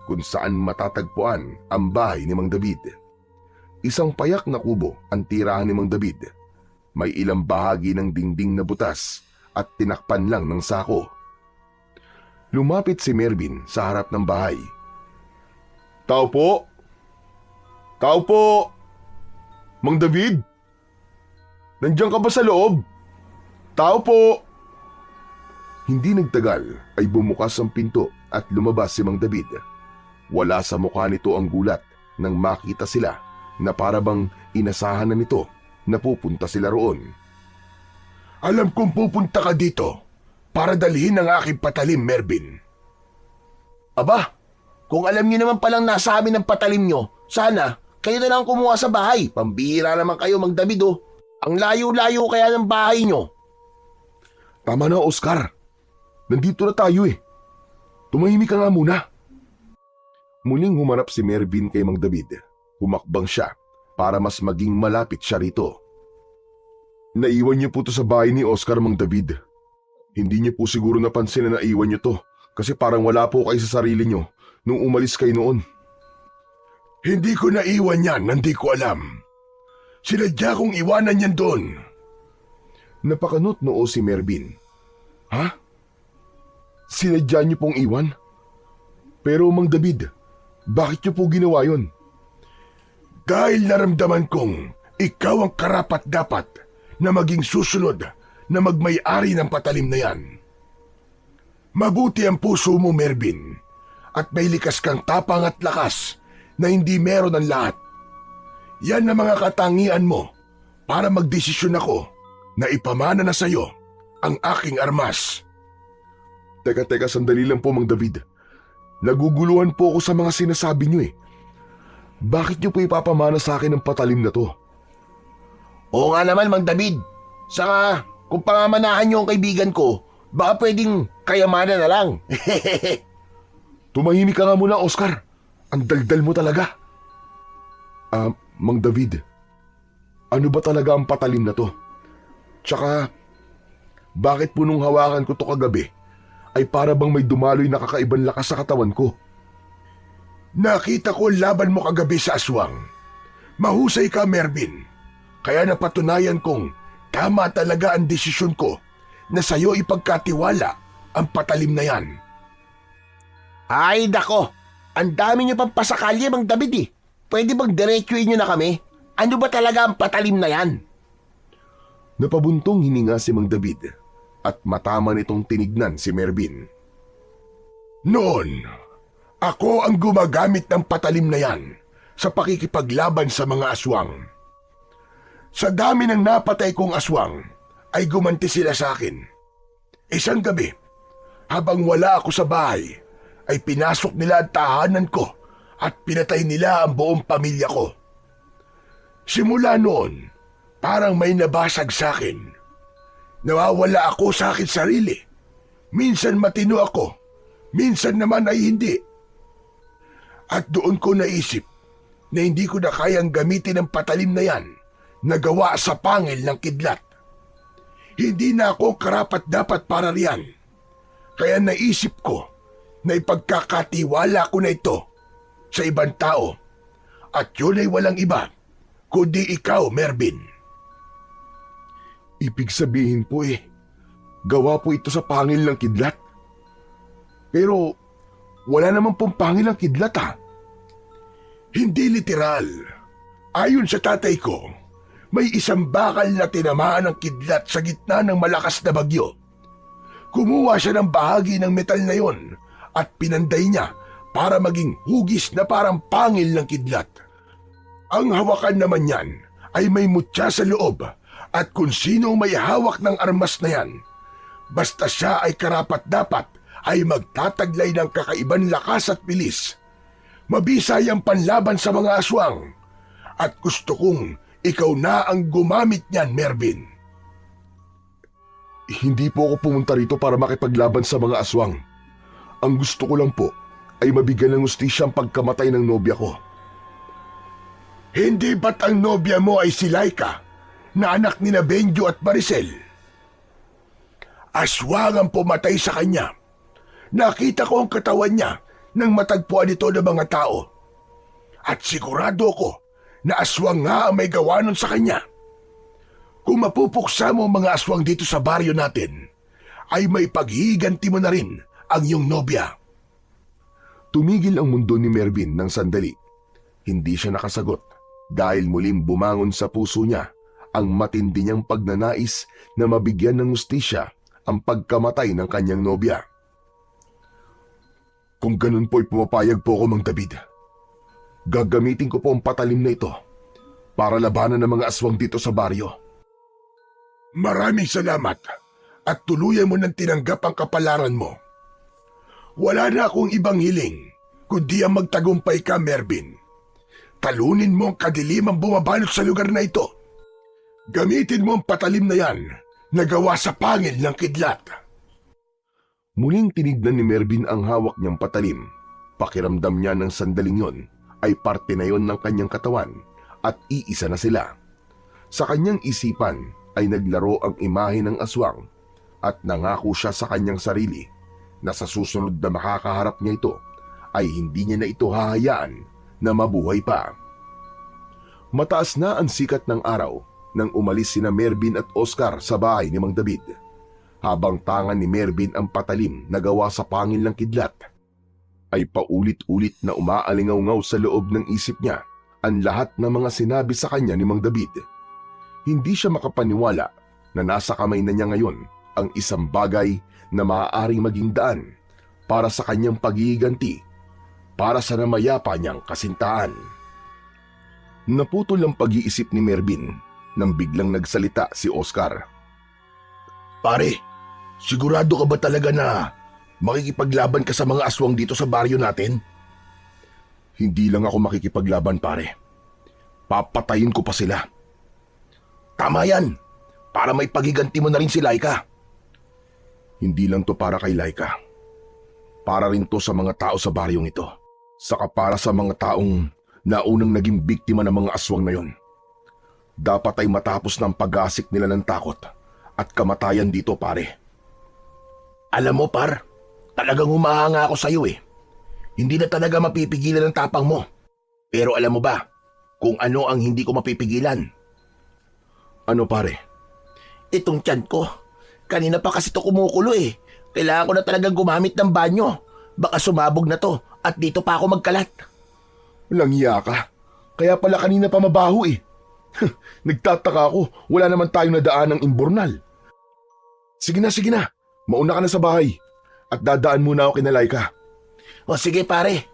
kung saan matatagpuan ang bahay ni Mang David. Isang payak na kubo ang tirahan ni Mang David. May ilang bahagi ng dingding na butas at tinakpan lang ng sako. Lumapit si Mervin sa harap ng bahay. "Tao po! Tao po! Mang David? Nandiyan ka ba sa loob? Tao po!" Hindi nagtagal ay bumukas ang pinto at lumabas si Mang David. Wala sa mukha nito ang gulat nang makita sila na parabang inasahan na nito na pupunta sila roon. Alam kong pupunta ka dito para dalhin ang aking patalim, Mervin. Aba, kung alam niyo naman palang nasa amin ang patalim niyo, sana kayo na lang kumuha sa bahay. Pambihira naman kayo, Mang David, oh. Ang layo-layo kaya ng bahay niyo. Tama na, Oscar. Nandito na tayo eh. Tumahimik ka nga muna. Muling humarap si Mervin kay Mang David. Humakbang siya para mas maging malapit siya rito. Naiwan niyo po to sa bahay ni Oscar, Mang David. Hindi niyo po siguro napansin na naiwan niyo to kasi parang wala po kayo sa sarili niyo nung umalis kayo noon. Hindi ko naiwan yan, hindi ko alam. Sinadya kong iwanan yan doon. Napakanot noo si Mervin. Ha? Sinadya niyo pong iwan? Pero Mang David, bakit niyo po ginawa yun? Dahil naramdaman kong ikaw ang karapat-dapat na maging susunod na magmay-ari ng patalim na yan. Mabuti ang puso mo, Mervin, at may likas kang tapang at lakas na hindi meron ang lahat. Yan ang mga katangian mo para magdesisyon ako na ipamana na sa'yo ang aking armas. Teka, sandali lang po, Mang David. Naguguluhan po ako sa mga sinasabi niyo eh. Bakit niyo po ipapamana sa akin ang patalim na to? Oo nga naman, Mang David. Saka, kung pangamanahan niyo ang kaibigan ko, baka pwedeng kayamanan na lang. Tumahimik ka nga muna, Oscar. Ang daldal mo talaga. Mang David, ano ba talaga ang patalim na to? Tsaka, bakit po nung hawakan ko to kagabi, ay para bang may dumaloy na kakaibang lakas sa katawan ko? Nakita ko laban mo kagabi sa aswang. Mahusay ka, Mervin. Kaya napatunayan kong tama talaga ang desisyon ko na sa'yo ipagkatiwala ang patalim na yan. Ay, dako! Ang dami niyo pang pasakalye, Mang David eh. Pwede bang diretsuin niyo na kami? Ano ba talaga ang patalim na yan? Napabuntong hininga si Mang David at matama nitong tinignan si Mervin. Noon, ako ang gumagamit ng patalim na yan sa pakikipaglaban sa mga aswang. Sa dami ng napatay kong aswang, ay gumanti sila sa akin. Isang gabi, habang wala ako sa bahay, ay pinasok nila ang tahanan ko at pinatay nila ang buong pamilya ko. Simula noon, parang may nabasag sa akin. Nawawala ako sa akin sarili. Minsan matino ako, minsan naman ay hindi. At doon ko naisip na hindi ko na kayang gamitin ang patalim na yan na gawa sa pangil ng kidlat. Hindi na ako karapat-dapat para riyan. Kaya naisip ko na ipagkakatiwala ko na ito sa ibang tao. At yun ay walang iba, kundi ikaw, Mervin. Ibig sabihin po gawa po ito sa pangil ng kidlat. Pero wala naman pong pangil ang kidlat ha. Hindi literal. Ayon sa tatay ko, may isang bakal na tinamaan ng kidlat sa gitna ng malakas na bagyo. Kumuha siya ng bahagi ng metal na yon at pinanday niya para maging hugis na parang pangil ng kidlat. Ang hawakan naman yan ay may mutya sa loob at kung sino may hawak ng armas na yan, basta siya ay karapat-dapat ay magtataglay ng kakaiban lakas at bilis. Mabisay ang panlaban sa mga aswang at gusto kong ikaw na ang gumamit niyan, Mervin. Hindi po ako pumunta rito para makipaglaban sa mga aswang. Ang gusto ko lang po ay mabigyan ng hustisya ang pagkamatay ng nobya ko. Hindi ba't ang nobya mo ay si Laika, na anak ni Benjo at Maricel? Aswang ang pumatay sa kanya. Nakita ko ang katawan niya nang matagpuan ito ng mga tao. At sigurado ko na aswang nga ang may gawa nun sa kanya. Kung mapupuksa mo ang mga aswang dito sa baryo natin, ay may paghiganti mo na rin ang iyong nobya. Tumigil ang mundo ni Mervin ng sandali. Hindi siya nakasagot dahil muling bumangon sa puso niya ang matindi niyang pagnanais na mabigyan ng hustisya ang pagkamatay ng kanyang nobya. Kung ganun po'y pumapayag po ako, Mang David. Gagamitin ko po ang patalim na ito para labanan ng mga aswang dito sa baryo. Maraming salamat at tuluyan mo nang tinanggap ang kapalaran mo. Wala na akong ibang hiling kundi ang magtagumpay ka, Mervin. Talunin mo ang kadilimang bumabalot sa lugar na ito. Gamitin mo ang patalim na yan na gawa sa pangil ng kidlat. Muling tinignan ni Mervin ang hawak niyang patalim. Pakiramdam niya ng sandaling yon ay parte na yon ng kanyang katawan at iisa na sila. Sa kanyang isipan ay naglaro ang imahe ng aswang at nangako siya sa kanyang sarili na sa susunod na makakaharap niya ito ay hindi niya na ito hahayaan na mabuhay pa. Mataas na ang sikat ng araw nang umalis sina Mervin at Oscar sa bahay ni Mang David. Habang tangan ni Mervin ang patalim na gawa sa pangil ng kidlat, ay paulit-ulit na umaalingaw-ngaw sa loob ng isip niya ang lahat ng mga sinabi sa kanya ni Mang David. Hindi siya makapaniwala na nasa kamay na niya ngayon ang isang bagay na maaaring maging daan para sa kanyang paghihiganti, para sa namayapa niyang kasintahan. Naputol ang pag-iisip ni Mervin nang biglang nagsalita si Oscar. Pare, sigurado ka ba talaga na makikipaglaban ka sa mga aswang dito sa baryo natin? Hindi lang ako makikipaglaban, pare. Papatayin ko pa sila. Tama yan, para may paghiganti mo na rin si Laika. Hindi lang to para kay Laika. Para rin to sa mga tao sa baryong ito. Saka para sa mga taong naunang naging biktima ng mga aswang na yon. Dapat ay matapos ng pag-asik nila ng takot at kamatayan dito, pare. Alam mo, par, talagang humahanga ako sa iyo eh. Hindi na talaga mapipigilan ang tapang mo. Pero alam mo ba kung ano ang hindi ko mapipigilan? Ano, pare? Itong tiyan ko. Kanina pa kasi ito kumukulo eh. Kailangan ko na talagang gumamit ng banyo. Baka sumabog na to at dito pa ako magkalat. Walang iya ka. Kaya pala kanina pa mabaho eh. Nagtataka ako, wala naman tayong nadaan ng imbornal. Sige na. Mauna ka na sa bahay. At dadaan muna ako kina Laika. O sige pare,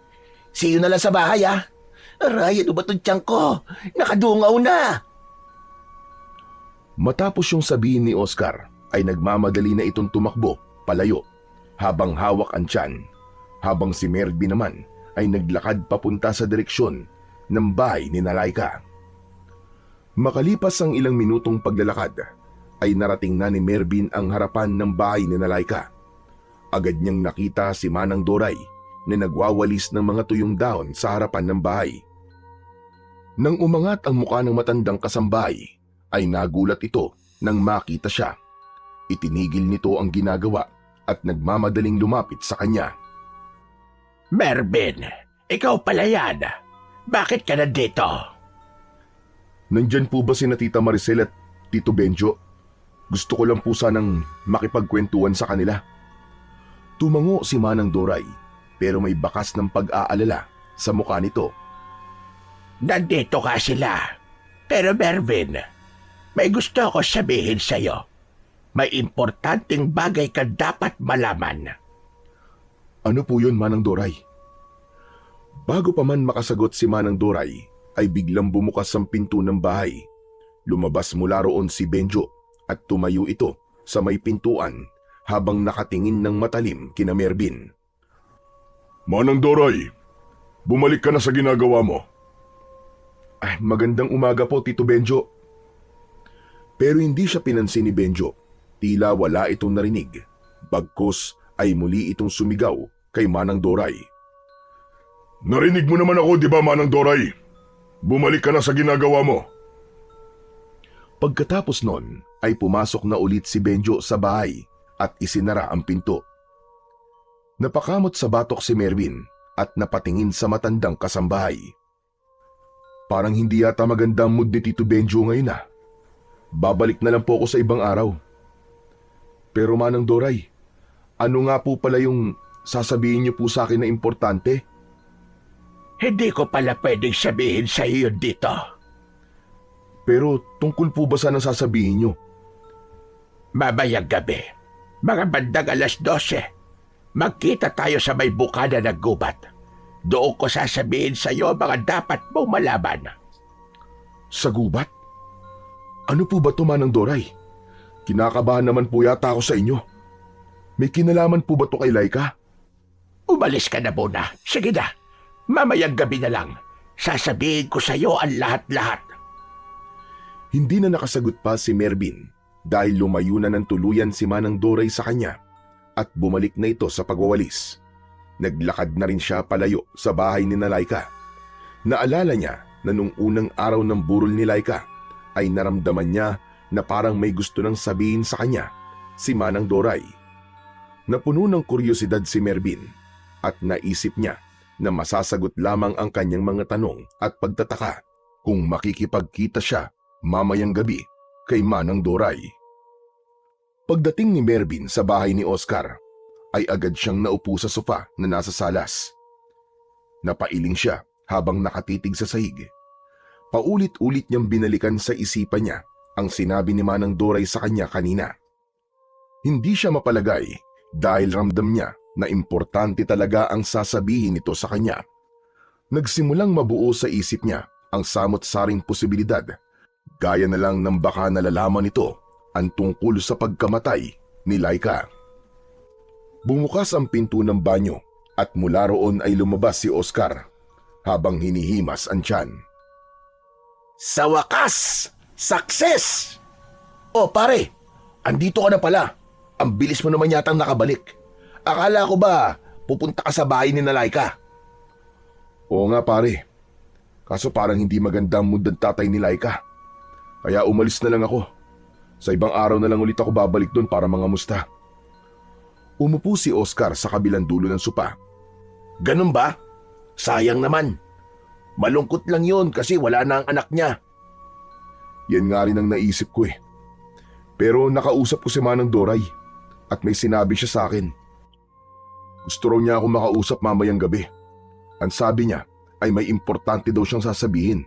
see you na lang sa bahay ah. Aray, ano ba itong tiyan ko? Nakadungaw na. Matapos yung sabihin ni Oscar, ay nagmamadali na itong tumakbo, palayo, habang hawak ang tiyan. Habang si Mervin naman ay naglakad papunta sa direksyon ng bahay ni Laika. Makalipas ang ilang minutong paglalakad, ay narating na ni Mervin ang harapan ng bahay ni Laika. Agad niyang nakita si Manang Doray na nagwawalis ng mga tuyong dahon sa harapan ng bahay. Nang umangat ang mukha ng matandang kasambahay, ay nagulat ito nang makita siya. Itinigil nito ang ginagawa at nagmamadaling lumapit sa kanya. Mervin, ikaw pala yan. Bakit ka nandito? Nandyan po ba si Tita Maricel at Tito Benjo? Gusto ko lang po sanang makipagkwentuhan sa kanila. Tumango si Manang Doray pero may bakas ng pag-aalala sa mukha nito. Nandito ka sila. Pero Mervin, may gusto ko sabihin sa'yo. May importanteng bagay ka dapat malaman. Ano po yun, Manang Doray? Bago pa man makasagot si Manang Doray, ay biglang bumukas ang pinto ng bahay. Lumabas mula roon si Benjo at tumayo ito sa may pintuan habang nakatingin ng matalim kina Mervin. Manang Doray, bumalik ka na sa ginagawa mo. Ay, magandang umaga po, Tito Benjo. Pero hindi siya pinansin ni Benjo. Tila wala itong narinig. Bagkus ay muli itong sumigaw kay Manang Doray. Narinig mo naman ako, di ba, Manang Doray? Bumalik ka na sa ginagawa mo. Pagkatapos nun ay pumasok na ulit si Benjo sa bahay at isinara ang pinto. Napakamot sa batok si Mervin at napatingin sa matandang kasambahay. Parang hindi yata magandang mood ni Tito Benjo ngayon ah. Babalik na lang po ako sa ibang araw. Pero Manang Doray, ano nga po pala yung sasabihin niyo po sa akin na importante? Hindi ko pala pwedeng sabihin sa iyo dito. Pero tungkol po ba saan ang sasabihin niyo? Mamayang gabi, mga bandang 12:00, magkita tayo sa may bukana ng gubat. Doon ko sasabihin sa iyo mga dapat mong malaman. Sa gubat? Ano po ba ito, Manang Doray? Kinakabahan naman po yata ako sa inyo. May kinalaman po ba ito kay Laika? Umalis ka na muna. Sige na, mamayang gabi na lang. Sasabihin ko sa iyo ang lahat-lahat. Hindi na nakasagot pa si Mervin dahil lumayo na ng tuluyan si Manang Doray sa kanya at bumalik na ito sa pagwawalis. Naglakad na rin siya palayo sa bahay ni Laika. Naalala niya na nung unang araw ng burol ni Laika ay naramdaman niya na parang may gusto nang sabihin sa kanya si Manang Doray. Napuno ng kuryosidad si Mervin at naisip niya na masasagot lamang ang kanyang mga tanong at pagtataka kung makikipagkita siya mamayang gabi kay Manang Doray. Pagdating ni Mervin sa bahay ni Oscar, ay agad siyang naupo sa sofa na nasa salas. Napailing siya habang nakatitig sa sahig. Paulit-ulit niyang binalikan sa isipan niya ang sinabi ni Manang Doray sa kanya kanina. Hindi siya mapalagay dahil ramdam niya na importante talaga ang sasabihin nito sa kanya. Nagsimulang mabuo sa isip niya ang samot-saring posibilidad. Gaya na lang ng baka nalalaman nito ang tungkol sa pagkamatay ni Laika. Bumukas ang pinto ng banyo at mula roon ay lumabas si Oscar habang hinihimas ang tiyan. Sa wakas! Success! Oh pare, andito ka na pala. Ang bilis mo naman yatang nakabalik. Akala ko ba pupunta ka sa bahay ni Laika? Oo nga pare, kaso parang hindi maganda ang mood ng tatay ni Laika. Kaya umalis na lang ako. Sa ibang araw na lang ulit ako babalik doon para mangamusta. Umupo si Oscar sa kabilang dulo ng sopa. Ganun ba? Sayang naman. Malungkot lang yun kasi wala na ang anak niya. Yan nga rin ang naisip ko eh. Pero nakausap ko si Manang Doray at may sinabi siya sa akin. Gusto raw niya ako makausap mamayang gabi. Ang sabi niya ay may importante daw siyang sasabihin.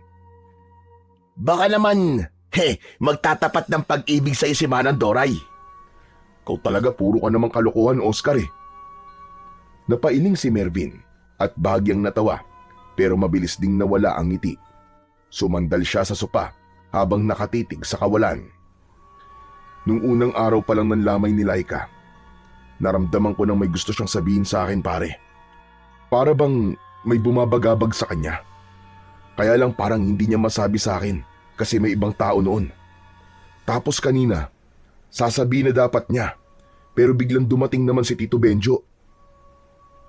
Baka naman, magtatapat ng pag-ibig sa si Manang Doray. Ikaw talaga puro ka namang kalokohan, Oscar eh. Napailing si Mervin at bahagyang natawa pero mabilis ding nawala ang ngiti. Sumandal siya sa sopa habang nakatitig sa kawalan. Nung unang araw pa lang ng lamay ni Laika, naramdaman ko nang may gusto siyang sabihin sa akin pare. Para bang may bumabagabag sa kanya. Kaya lang parang hindi niya masabi sa akin kasi may ibang tao noon. Tapos kanina, sasabihin na dapat niya pero biglang dumating naman si Tito Benjo.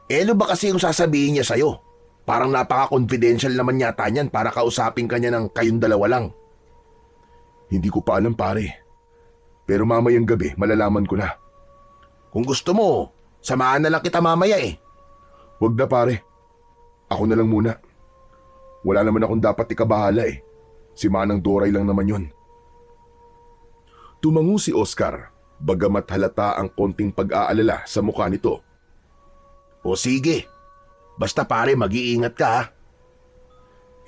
Ano ba kasi yung sasabihin niya sa'yo? Parang napaka-confidential naman yata niyan para kausapin ka niya ng kayong dalawa lang. Hindi ko pa alam pare. Pero mamayang gabi malalaman ko na. Kung gusto mo, samahan na lang kita mamaya eh. Wag na pare. Ako na lang muna. Wala naman akong dapat ikabahala eh. Si Manang Doray lang naman yun. Tumango si Oscar, bagamat halata ang konting pag-aalala sa mukha nito. O sige, basta pare mag-iingat ka ha.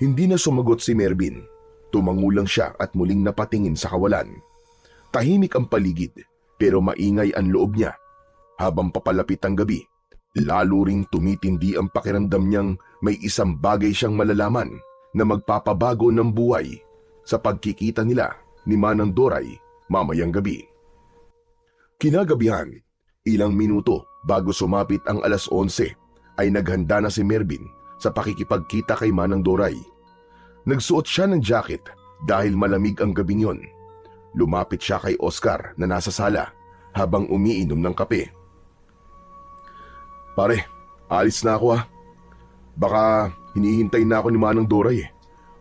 Hindi na sumagot si Mervin. Tumango lang siya at muling napatingin sa kawalan. Tahimik ang paligid pero maingay ang loob niya. Habang papalapit ang gabi, lalo ring tumitindi ang pakiramdam niyang may isang bagay siyang malalaman na magpapabago ng buhay sa pagkikita nila ni Manang Doray mamayang gabi. Kinagabihan, ilang minuto bago sumapit ang 11:00 ay naghanda na si Mervin sa pakikipagkita kay Manang Doray. Nagsuot siya ng jacket dahil malamig ang gabing yon. Lumapit siya kay Oscar na nasa sala habang umiinom ng kape. Pare, Alis na ako ha. Baka hinihintay na ako ni Manang Doray eh.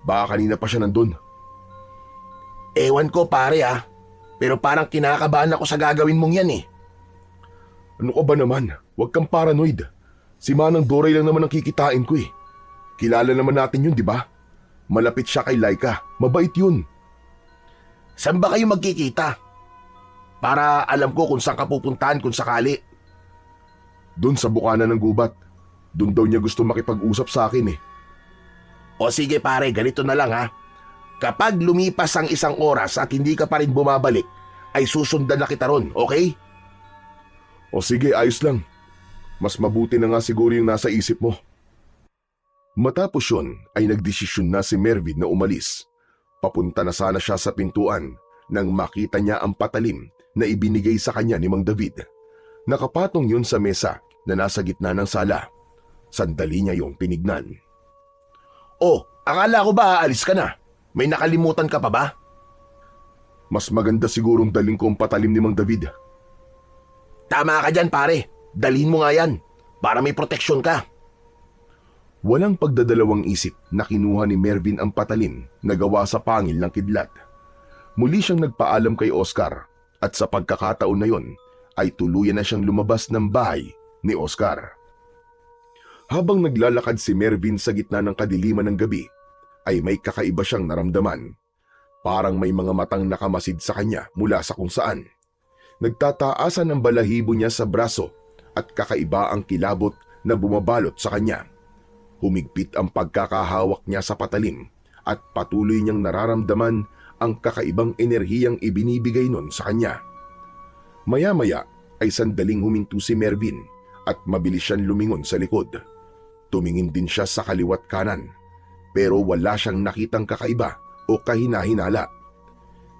Baka kanina pa siya nandun. Ewan ko pare pero parang kinakabahan ako sa gagawin mong yan eh. Ano ka ba naman? Huwag kang paranoid. Si Manang Doray lang naman ang kikitain ko eh. Kilala naman natin yun, di ba? Malapit siya kay Laika. Mabait yun. Saan ba kayo magkikita? Para alam ko kung saan ka pupuntahan kung sakali. Doon sa bukana ng gubat. Doon daw niya gusto makipag-usap sa akin eh. O sige pare, ganito na lang Kapag lumipas ang 1 oras at hindi ka pa rin bumabalik, ay susundan na kita ron, okay? O sige, ayos lang. Mas mabuti na nga siguro yung nasa isip mo. Matapos yun ay nagdesisyon na si Mervin na umalis. Papunta na sana siya sa pintuan nang makita niya ang patalim na ibinigay sa kanya ni Mang David. Nakapatong yun sa mesa na nasa gitna ng sala. Sandali niya yung tinignan. Oh, akala ko ba aalis ka na? May nakalimutan ka pa ba? Mas maganda sigurong daling ko ang patalim ni Mang David. Tama ka dyan pare, dalhin mo nga yan para may proteksyon ka. Walang pagdadalawang isip na kinuha ni Mervin ang patalim na gawa sa pangil ng kidlat. Muli siyang nagpaalam kay Oscar at sa pagkakataon na yon ay tuluyan na siyang lumabas ng bahay ni Oscar. Habang naglalakad si Mervin sa gitna ng kadiliman ng gabi, ay may kakaiba siyang naramdaman. Parang may mga matang nakamasid sa kanya mula sa kung saan. Nagtataasan ang balahibo niya sa braso at kakaiba ang kilabot na bumabalot sa kanya. Humigpit ang pagkakahawak niya sa patalim at patuloy niyang nararamdaman ang kakaibang enerhiyang ibinibigay nun sa kanya. Maya-maya ay sandaling huminto si Mervin at mabilis siyang lumingon sa likod. Tumingin din siya sa kaliwat kanan pero wala siyang nakitang kakaiba o kahina-hinala.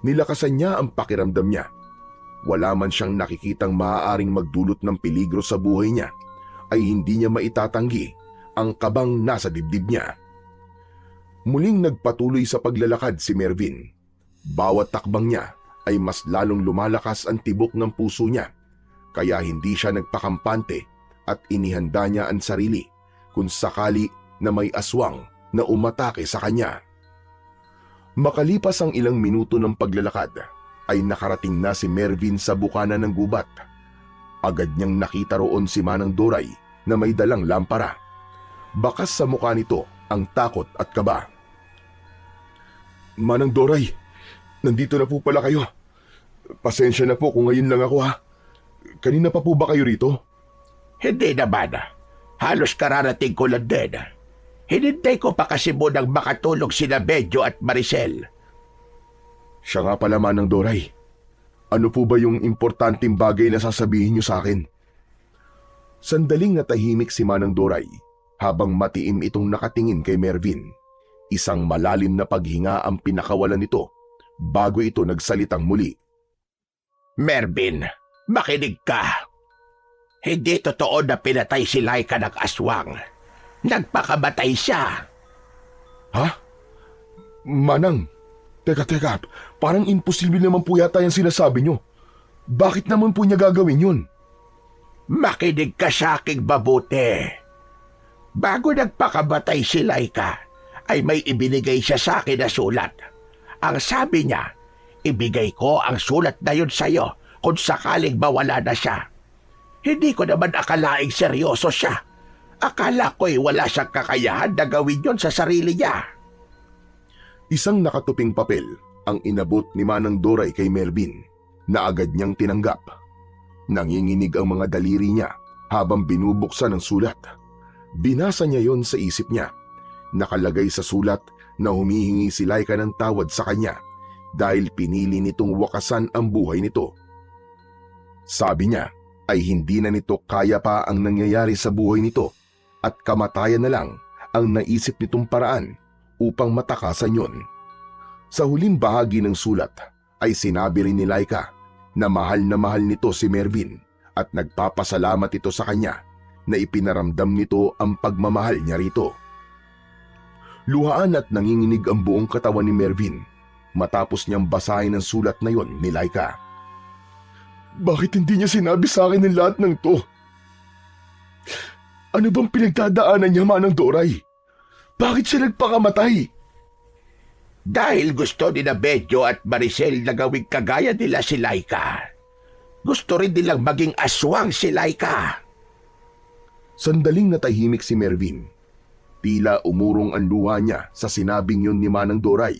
Nilakasan niya ang pakiramdam niya. Wala man siyang nakikitang maaaring magdulot ng peligro sa buhay niya ay hindi niya maitatanggi ang kabang nasa dibdib niya. Muling nagpatuloy sa paglalakad si Mervin. Bawat takbang niya ay mas lalong lumalakas ang tibok ng puso niya kaya hindi siya nagpakampante at inihanda niya ang sarili kung sakali na may aswang na umatake sa kanya. Makalipas ang ilang minuto ng paglalakad, ay nakarating na si Mervin sa bukana ng gubat. Agad niyang nakita roon si Manang Doray na may dalang lampara. Bakas sa mukha nito ang takot at kaba. Manang Doray, nandito na po pala kayo. Pasensya na po kung ngayon lang ako Kanina pa po ba kayo rito? Hindi naman. Halos kararating ko lang din. Hinintay ko pa kasi munang makatulog sina Medyo at Maricel. Siya nga pala Manang Doray. Ano po ba yung importanteng bagay na sasabihin niyo sa akin? Sandaling natahimik si Manang Doray habang matiim itong nakatingin kay Mervin. Isang malalim na paghinga ang pinakawalan nito bago ito nagsalitang muli. Mervin, makinig ka. Hindi totoo na pinatay si Laika ng aswang. Nagpakamatay siya. Ha? Manang, teka, parang imposible naman po yata yung sinasabi niyo. Bakit naman po niya gagawin yun? Makinig ka sa aking mabuti. Bago nagpakamatay si Laika, ay may ibinigay siya sa akin na sulat. Ang sabi niya, ibigay ko ang sulat na yun sa'yo kung sakaling mawala na siya. Hindi ko naman akalaing seryoso siya. Akala ko'y wala siyang kakayahan na gawin yun sa sarili niya. Isang nakatuping papel ang inabot ni Manang Doray kay Mervin na agad niyang tinanggap. Nanginginig ang mga daliri niya habang binubuksan ang sulat. Binasa niya yon sa isip niya. Nakalagay sa sulat na humihingi si Laika ng tawad sa kanya dahil pinili nitong wakasan ang buhay nito. Sabi niya ay hindi na nito kaya pa ang nangyayari sa buhay nito at kamatayan na lang ang naisip nitong paraan upang matakasan yon. Sa huling bahagi ng sulat ay sinabi rin ni Laika na mahal nito si Mervin at nagpapasalamat ito sa kanya na ipinaramdam nito ang pagmamahal niya rito. Luhaan at nanginginig ang buong katawan ni Mervin matapos niyang basahin ang sulat na yon ni Laika. Bakit hindi niya sinabi sa akin ng lahat ng to? Ano bang pinagdadaanan niya, Manang Doray? Bakit siya nagpakamatay? Dahil gusto ni na Bedyo at Maricel na gawing kagaya nila si Laika. Gusto rin nilang maging aswang si Laika. Sandaling natahimik si Mervin. Tila umurong ang luha niya sa sinabing yun ni Manang Doray.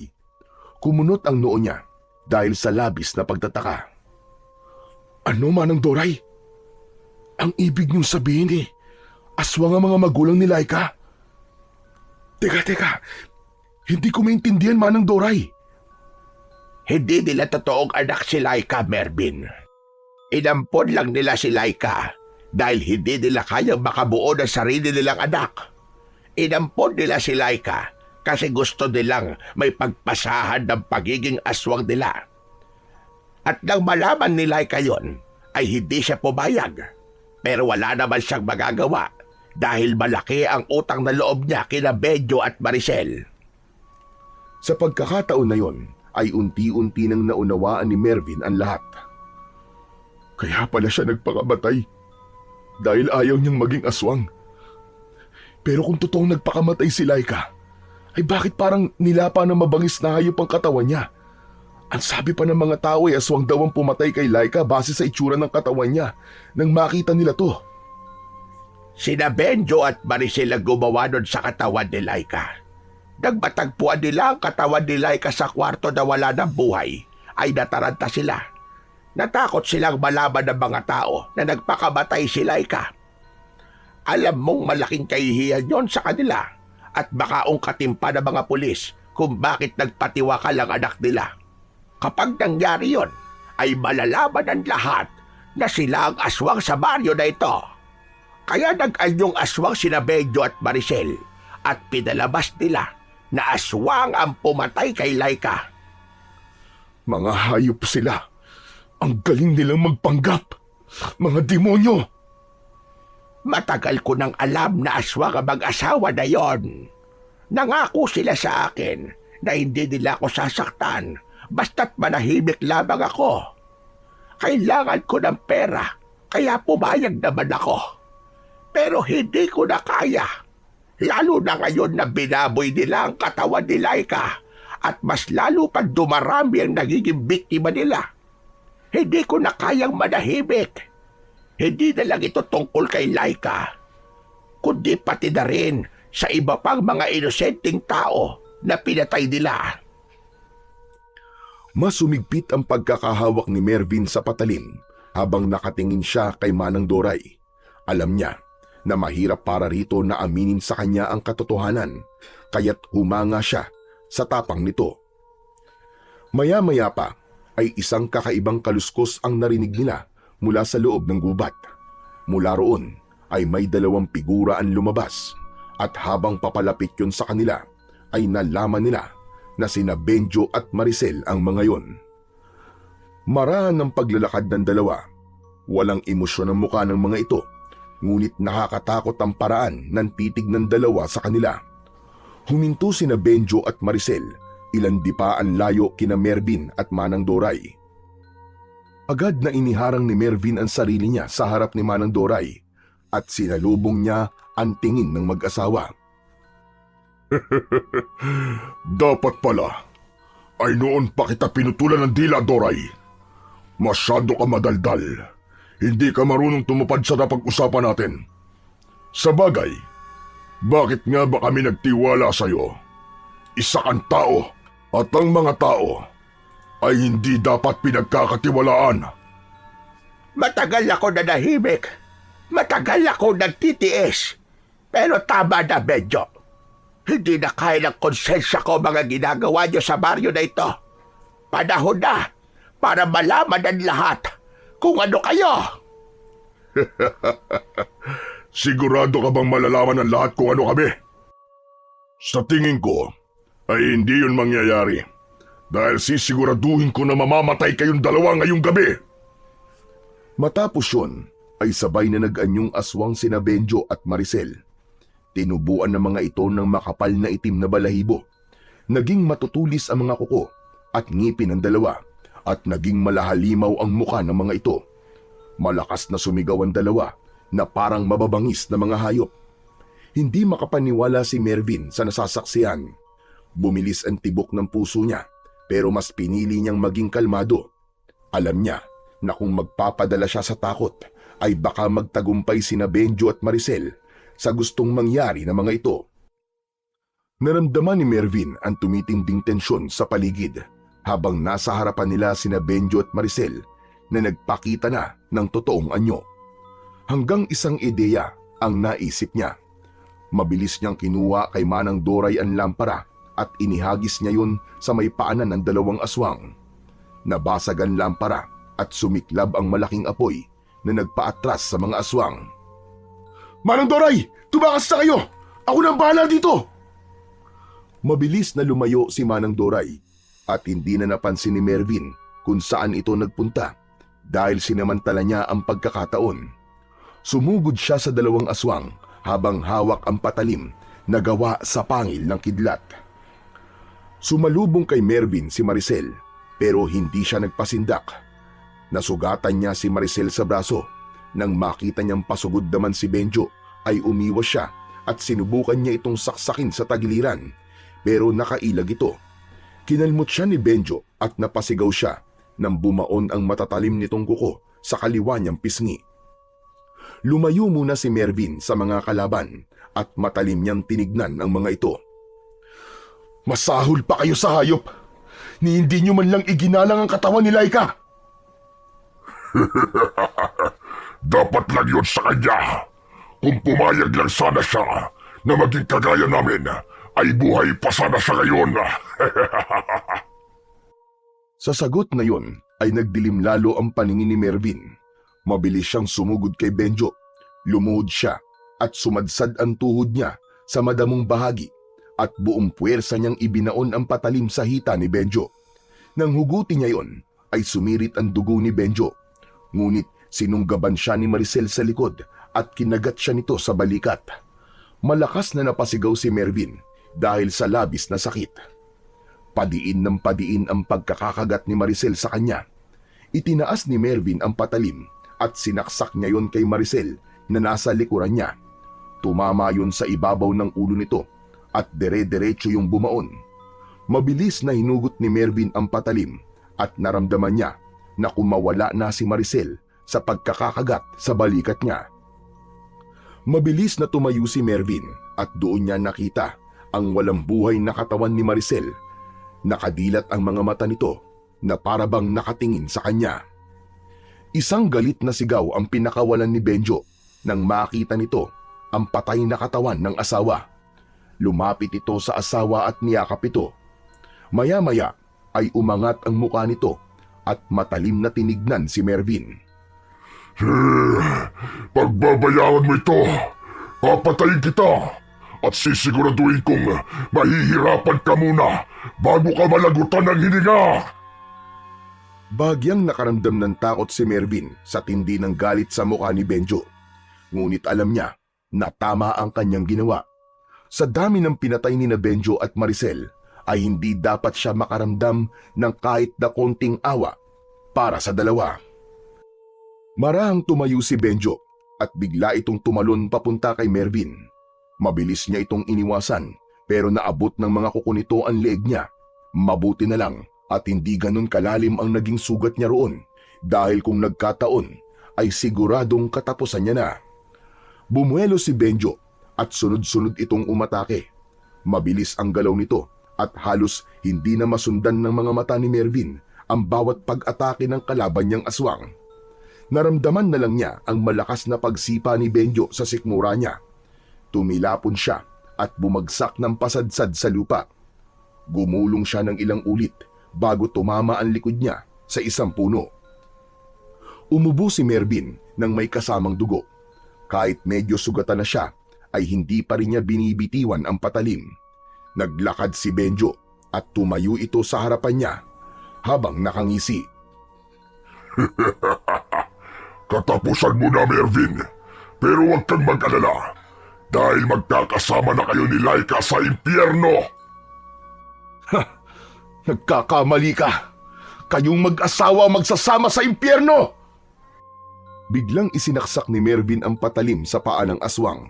Kumunot ang noo niya dahil sa labis na pagtataka. Ano, Manang Doray? Ang ibig niyong sabihin aswang ang mga magulang ni Laika? Teka. Hindi ko maintindihan, Manang Doray. Hindi nila totoong anak si Laika, Mervin. Inampon lang nila si Laika dahil hindi nila kayang makabuo ng sarili nilang anak. Inampon nila si Laika kasi gusto nilang may pagpasahan ng pagiging aswang nila. At nang malaman ni Laika yon, ay hindi siya pumayag. Pero wala naman siyang magagawa dahil malaki ang utang na loob niya kina Bedyo at Maricel. Sa pagkakataon na yon, ay unti-unti nang naunawaan ni Mervin ang lahat. Kaya pala siya nagpakamatay dahil ayaw niyang maging aswang. Pero kung totoong nagpakamatay si Laika, ay bakit parang nilapa na mabangis na hayop ang katawan niya? Ang sabi pa ng mga tao ay aswang daw ang pumatay kay Laika base sa itsura ng katawan niya nang makita nila to. Sina Bedyo at Maricel ang gumawa nun sa katawan ni Laika. Nagmatagpuan nila ang katawan ni Laika sa kwarto na wala ng buhay, ay nataranta sila. Natakot silang malaman ng mga tao na nagpakamatay si Laika. Alam mong malaking kahihiyan yon sa kanila at baka ungkatin pa ng mga pulis kung bakit nagpatiwakal ang anak nila. Kapag nangyari yon, ay malalaman ng lahat na sila ang aswang sa baryo na ito. Kaya nag-anyong aswang sina Bedyo at Maricel at pinalabas nila na aswang ang pumatay kay Laika. Mga hayop sila. Ang galing nilang magpanggap. Mga demonyo. Matagal ko nang alam na aswang ang mag-asawa na yon. Nangako sila sa akin na hindi nila ako sasaktan basta't manahimik lamang ako. Kailangan ko ng pera, kaya pumayag naman ako. Pero hindi ko na kaya. Lalo na ngayon na binaboy nila ang katawan ni Laika at mas lalo pang dumarami ang nagiging biktima nila. Hindi ko na kayang manahimik. Hindi na lang ito tungkol kay Laika, kundi pati na rin sa iba pang mga inosenteng tao na pinatay nila. Mas sumigpit ang pagkakahawak ni Mervin sa patalim habang nakatingin siya kay Manang Doray. Alam niya na mahirap para rito na aminin sa kanya ang katotohanan, kaya't humanga siya sa tapang nito. Maya-maya pa ay isang kakaibang kaluskos ang narinig nila mula sa loob ng gubat. Mula roon ay may dalawang figura ang lumabas at habang papalapit yun sa kanila ay nalaman nila na sina Bedyo at Maricel ang mga yon. Maraan ng paglalakad ng dalawa. Walang emosyon ang mukha ng mga ito, ngunit nakakatakot ang paraan ng titig ng dalawa sa kanila. Huminto sina Bedyo at Maricel, ilan di pa ang layo kina Mervin at Manang Doray. Agad na iniharang ni Mervin ang sarili niya sa harap ni Manang Doray at sinalubong niya ang tingin ng mag-asawa. Dapat pala ay noon pa kita pinutulan ng dila, Doray. Masyado ka madaldal. Hindi ka marunong tumupad sa napag-usapan natin. Sa bagay, bakit nga ba kami nagtiwala sa'yo? Isa kang tao at ang mga tao ay hindi dapat pinagkakatiwalaan. Matagal ako nanahimik. Matagal ako nagtitiis. Pero tama na, Bedyo. Hindi na kaya ng konsensya ko mga ginagawa niyo sa baryo na ito. Panahon na para malaman ng lahat kung ano kayo. Sigurado ka bang malalaman ng lahat kung ano kami? Sa tingin ko ay hindi yun mangyayari dahil sisiguraduhin ko na mamamatay kayong dalawa ngayong gabi. Matapos yun ay sabay na nag-anyong aswang sina Bedyo at Maricel. Tinubuan ng mga ito ng makapal na itim na balahibo. Naging matutulis ang mga kuko at ngipin ng dalawa at naging malahalimaw ang muka ng mga ito. Malakas na sumigaw ang dalawa na parang mababangis na mga hayop. Hindi makapaniwala si Mervin sa nasasaksihan. Bumilis ang tibok ng puso niya pero mas pinili niyang maging kalmado. Alam niya na kung magpapadala siya sa takot ay baka magtagumpay sina Benjo at Maricel sa gustong mangyari ng mga ito. Naramdaman ni Mervin ang tumitinding tensyon sa paligid habang nasa harapan nila sina Benjo at Maricel na nagpakita na ng totoong anyo. Hanggang isang ideya ang naisip niya. Mabilis niyang kinuha kay Manang Doray ang lampara at inihagis niya yun sa may paanan ng dalawang aswang. Nabasag ang lampara at sumiklab ang malaking apoy na nagpaatras sa mga aswang. Manang Doray! Tumakas na kayo! Ako nang bahala dito! Mabilis na lumayo si Manang Doray at hindi na napansin ni Mervin kung saan ito nagpunta dahil sinamantala niya ang pagkakataon. Sumugod siya sa dalawang aswang habang hawak ang patalim na gawa sa pangil ng kidlat. Sumalubong kay Mervin si Maricel pero hindi siya nagpasindak. Nasugatan niya si Maricel sa braso. Nang makita niyang pasugod naman si Benjo ay umiwas siya at sinubukan niya itong saksakin sa tagiliran pero nakailag ito. Kinalmot siya ni Benjo at napasigaw siya nang bumaon ang matatalim nitong kuko sa kaliwa niyang pisngi. Lumayo muna si Mervin sa mga kalaban at matalim niyang tinignan ang mga ito. Masahol pa kayo sa hayop! Ni hindi nyo man lang iginalang ang katawan ni Laika! Dapat lang yun sa kanya. Kung pumayag lang sana siya na maging kagaya namin, ay buhay pa sana siya ngayon. Sa sagot na yon ay nagdilim lalo ang paningin ni Mervin. Mabilis siyang sumugod kay Benjo. Lumuhod siya at sumadsad ang tuhod niya sa madamong bahagi at buong puwersa niyang ibinaon ang patalim sa hita ni Benjo. Nang hugutin niya yon ay sumirit ang dugo ni Benjo. Ngunit sinunggaban siya ni Maricel sa likod at kinagat siya nito sa balikat. Malakas na napasigaw si Mervin dahil sa labis na sakit. Padiin ng padiin ang pagkakakagat ni Maricel sa kanya. Itinaas ni Mervin ang patalim at sinaksak niya yon kay Maricel na nasa likuran niya. Tumama yon sa ibabaw ng ulo nito at dere-derecho yung bumaon. Mabilis na hinugot ni Mervin ang patalim at naramdaman niya na kumawala na si Maricel sa pagkakakagat sa balikat niya. Mabilis na tumayo si Mervin at doon niya nakita ang walang buhay na katawan ni Maricel. Nakadilat ang mga mata nito na parabang nakatingin sa kanya. Isang galit na sigaw ang pinakawalan ni Benjo nang makita nito ang patay na katawan ng asawa. Lumapit ito sa asawa at niyakap ito. Maya-maya ay umangat ang mukha nito at matalim na tinignan si Mervin. Pagbabayaan mo ito, papatayin kita at sisiguraduhin kong mahihirapan ka muna bago ka malagutan ng hininga. Bagyang nakaramdam ng takot si Mervin sa tindi ng galit sa mukha ni Benjo. Ngunit alam niya na tama ang kanyang ginawa. Sa dami ng pinatay ni na Benjo at Maricel ay hindi dapat siya makaramdam ng kahit na konting awa para sa dalawa. Marahang tumayo si Benjo at bigla itong tumalon papunta kay Mervin. Mabilis niya itong iniwasan pero naabot ng mga kuko nito ang leeg niya. Mabuti na lang at hindi ganun kalalim ang naging sugat niya roon dahil kung nagkataon ay siguradong katapusan niya na. Bumuelo si Benjo at sunod-sunod itong umatake. Mabilis ang galaw nito at halos hindi na masundan ng mga mata ni Mervin ang bawat pag-atake ng kalaban niyang aswang. Naramdaman na lang niya ang malakas na pagsipa ni Benjo sa sikmura niya. Tumilapon siya at bumagsak ng pasadsad sa lupa. Gumulong siya ng ilang ulit bago tumama ang likod niya sa isang puno. Umubo si Mervin nang may kasamang dugo. Kahit medyo sugatan na siya, ay hindi pa rin niya binibitiwan ang patalim. Naglakad si Benjo at tumayo ito sa harapan niya habang nakangisi. Katapusan mo na, Mervin, pero huwag kang mag-alala dahil magkakasama na kayo ni Laika sa impyerno. Nagkakamali ka! Kayong mag-asawa magsasama sa impyerno! Biglang isinaksak ni Mervin ang patalim sa paa ng aswang.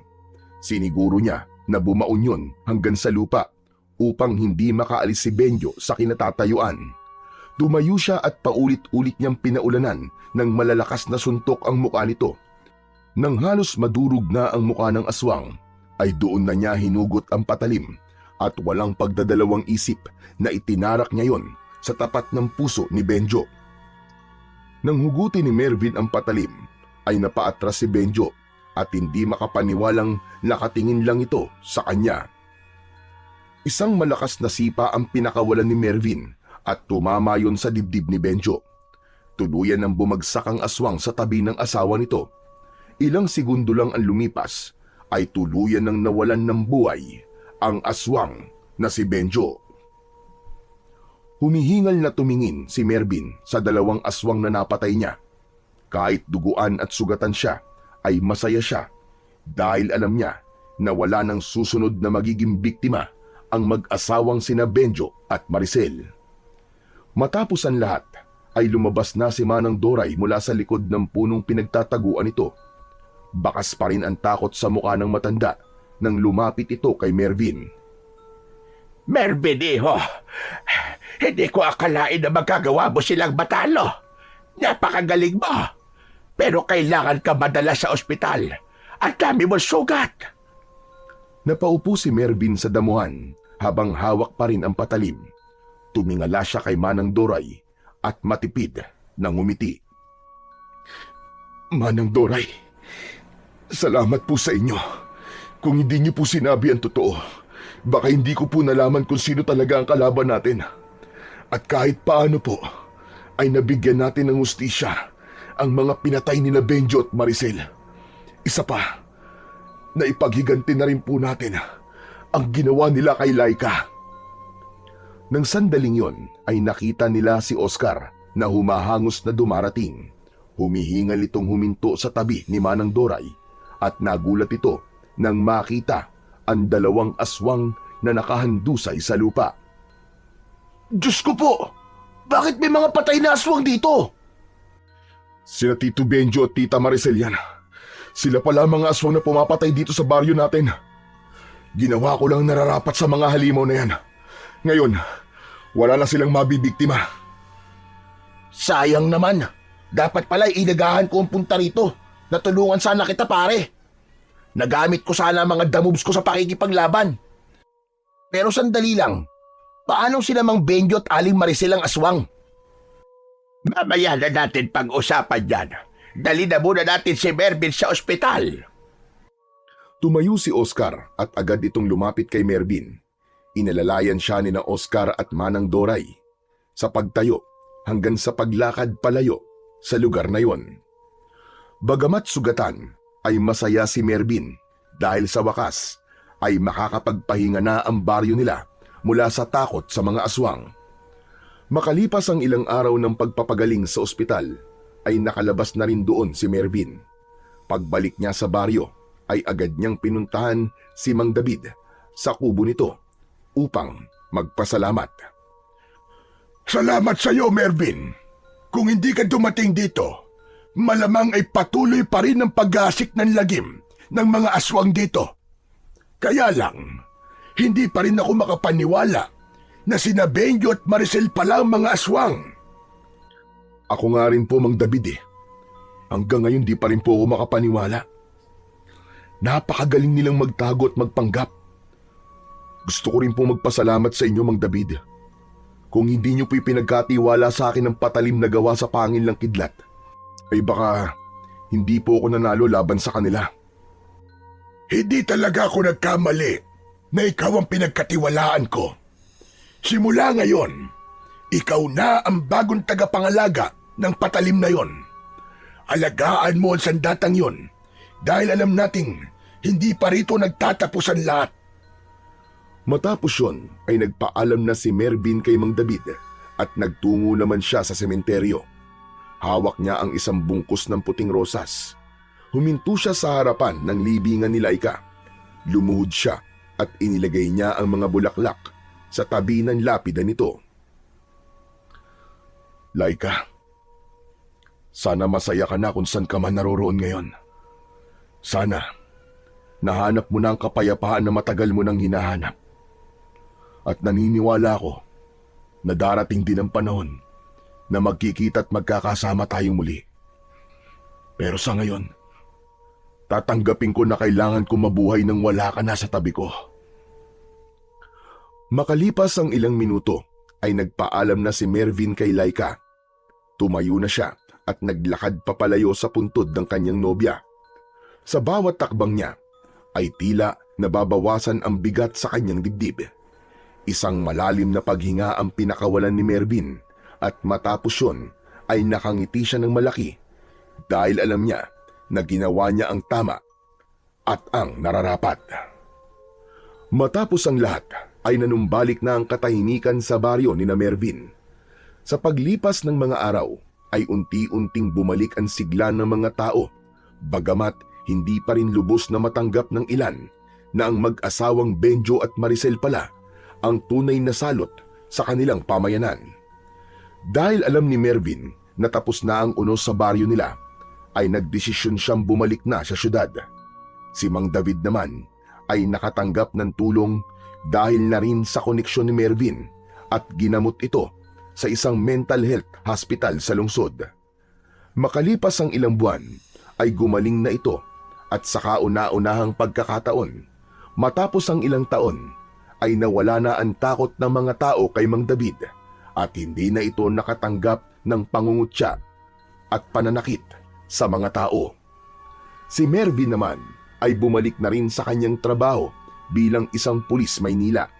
Siniguro niya na bumaon yun hanggang sa lupa upang hindi makaalis si Benjo sa kinatatayuan. Tumayo siya at paulit-ulit niyang pinaulanan ng malalakas na suntok ang mukha nito. Nang halos madurog na ang mukha ng aswang, ay doon na niya hinugot ang patalim at walang pagdadalawang isip na itinarak niya yon sa tapat ng puso ni Benjo. Nang hugutin ni Mervin ang patalim, ay napaatras si Benjo at hindi makapaniwalang nakatingin lang ito sa kanya. Isang malakas na sipa ang pinakawalan ni Mervin at tumama yon sa dibdib ni Benjo. Tuluyan ang bumagsak ang aswang sa tabi ng asawa nito. Ilang segundo lang ang lumipas ay tuluyan ng nawalan ng buhay ang aswang na si Benjo. Humihingal na tumingin si Mervin sa dalawang aswang na napatay niya. Kahit duguan at sugatan siya, ay masaya siya dahil alam niya na wala nang susunod na magiging biktima ang mag-asawang sina Benjo at Maricel. Matapos ang lahat, ay lumabas na si Manang Doray mula sa likod ng punong pinagtataguan nito. Bakas pa rin ang takot sa mukha ng matanda nang lumapit ito kay Mervin. Mervin, iho, hindi ko akalain na magagawa mo silang matalo. Napakagaling mo. Pero kailangan ka madala sa ospital. Ang dami mo sugat. Napaupo si Mervin sa damuhan habang hawak pa rin ang patalim. Tumingala siya kay Manang Doray at matipid na ngumiti. Manang Doray, salamat po sa inyo. Kung hindi niyo po sinabi ang totoo, baka hindi ko po nalaman kung sino talaga ang kalaban natin. At kahit paano po, ay nabigyan natin ng hustisya ang mga pinatay ni Benjo at Maricel. Isa pa, na ipaghiganti na rin po natin ang ginawa nila kay Laika. Nang sandaling yon ay nakita nila si Oscar na humahangos na dumarating. Humihingal itong huminto sa tabi ni Manang Doray at nagulat ito nang makita ang dalawang aswang na nakahandusay sa lupa. Diyos ko po! Bakit may mga patay na aswang dito? Sina Tito Benjo at Tita Maricel yan. Sila pala ang mga aswang na pumapatay dito sa baryo natin. Ginawa ko lang nararapat sa mga halimaw na yan. Ngayon, wala na silang mabibiktima. Sayang naman. Dapat pala inagahan ko ang punta rito. Natulungan sana kita, pare. Nagamit ko sana ang mga damoves ko sa pakikipaglaban. Pero sandali lang. Paano sila Mang Benjo at Aling Maricel ang aswang? Mamaya na natin pag-usapan yan. Dali na muna natin si Mervin sa ospital. Tumayo si Oscar at agad itong lumapit kay Mervin. Inalalayan siya ni na Oscar at Manang Doray sa pagtayo hanggang sa paglakad palayo sa lugar na yon. Bagamat sugatan, ay masaya si Mervin dahil sa wakas ay makakapagpahinga na ang baryo nila mula sa takot sa mga aswang. Makalipas ang ilang araw ng pagpapagaling sa ospital, ay nakalabas na rin doon si Mervin. Pagbalik niya sa baryo, ay agad niyang pinuntahan si Mang David sa kubo nito upang magpasalamat. Salamat sa iyo, Mervin. Kung hindi ka dumating dito, malamang ay patuloy pa rin ang pag-aasik ng lagim ng mga aswang dito. Kaya lang, hindi pa rin ako makapaniwala na sina Benjo at Maricel pala ang mga aswang. Ako nga rin po, Mang David eh. Hanggang ngayon di pa rin po ako makapaniwala. Napakagaling nilang magtago at magpanggap. Gusto ko rin po magpasalamat sa inyo, Mang David. Kung hindi niyo po pinagkatiwala sa akin ng patalim na gawa sa pangil ng kidlat, ay baka hindi po ako nanalo laban sa kanila. Hindi talaga ako nagkamali na ikaw ang pinagkatiwalaan ko. Simula ngayon, ikaw na ang bagong tagapangalaga ng patalim na yon. Alagaan mo ang sandatang yon dahil alam nating hindi pa rito nagtatapos ang lahat. Matapos yun ay nagpaalam na si Mervin kay Mang David at nagtungo naman siya sa sementeryo. Hawak niya ang isang bungkus ng puting rosas. Huminto siya sa harapan ng libingan ni Laika. Lumuhod siya at inilagay niya ang mga bulaklak sa tabi ng lapida nito. Laika, Sana masaya ka na kung saan ka man naroroon ngayon. Sana nahanap mo na ang kapayapaan na matagal mo nang hinahanap. At naniniwala ako na darating din ang panahon na magkikita at magkakasama tayong muli. Pero sa ngayon, tatanggapin ko na kailangan ko mabuhay nang wala ka na sa tabi ko. Makalipas ang ilang minuto ay nagpaalam na si Mervin kay Laika. Tumayo na siya at naglakad papalayo sa puntod ng kanyang nobya. Sa bawat takbang niya ay tila nababawasan ang bigat sa kanyang dibdib. Isang malalim na paghinga ang pinakawalan ni Mervin at matapos yun ay nakangiti siya ng malaki dahil alam niya na ginawa niya ang tama at ang nararapat. Matapos ang lahat ay nanumbalik na ang katahimikan sa baryo ni na Mervin. Sa paglipas ng mga araw ay unti-unting bumalik ang sigla ng mga tao, bagamat hindi pa rin lubos na matanggap ng ilan na ang mag-asawang Benjo at Maricel pala ang tunay na salot sa kanilang pamayanan. Dahil alam ni Mervin na tapos na ang unos sa baryo nila, ay nagdesisyon siyang bumalik na sa syudad. Si Mang David naman ay nakatanggap ng tulong dahil na rin sa koneksyon ni Mervin at ginamot ito sa isang mental health hospital sa lungsod. Makalipas ang ilang buwan ay gumaling na ito at sa kauna-unahang pagkakataon, matapos ang ilang taon, ay nawala na ang takot ng mga tao kay Mang David at hindi na ito nakatanggap ng pangungutya at pananakit sa mga tao. Si Mervin naman ay bumalik na rin sa kanyang trabaho bilang isang pulis Maynila.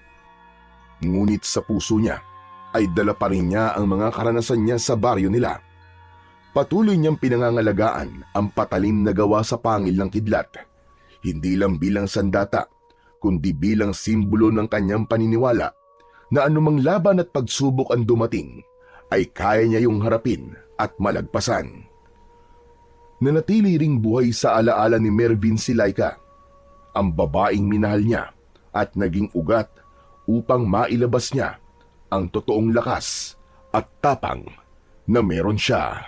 Ngunit sa puso niya ay dala pa rin niya ang mga karanasan niya sa baryo nila. Patuloy niyang pinangangalagaan ang patalim na gawa sa pangil ng kidlat, hindi lang bilang sandata, kundi bilang simbolo ng kanyang paniniwala na anumang laban at pagsubok ang dumating, ay kaya niya yung harapin at malagpasan. Nanatili ring buhay sa alaala ni Mervin si Laika, ang babaeng minahal niya at naging ugat upang mailabas niya ang totoong lakas at tapang na meron siya.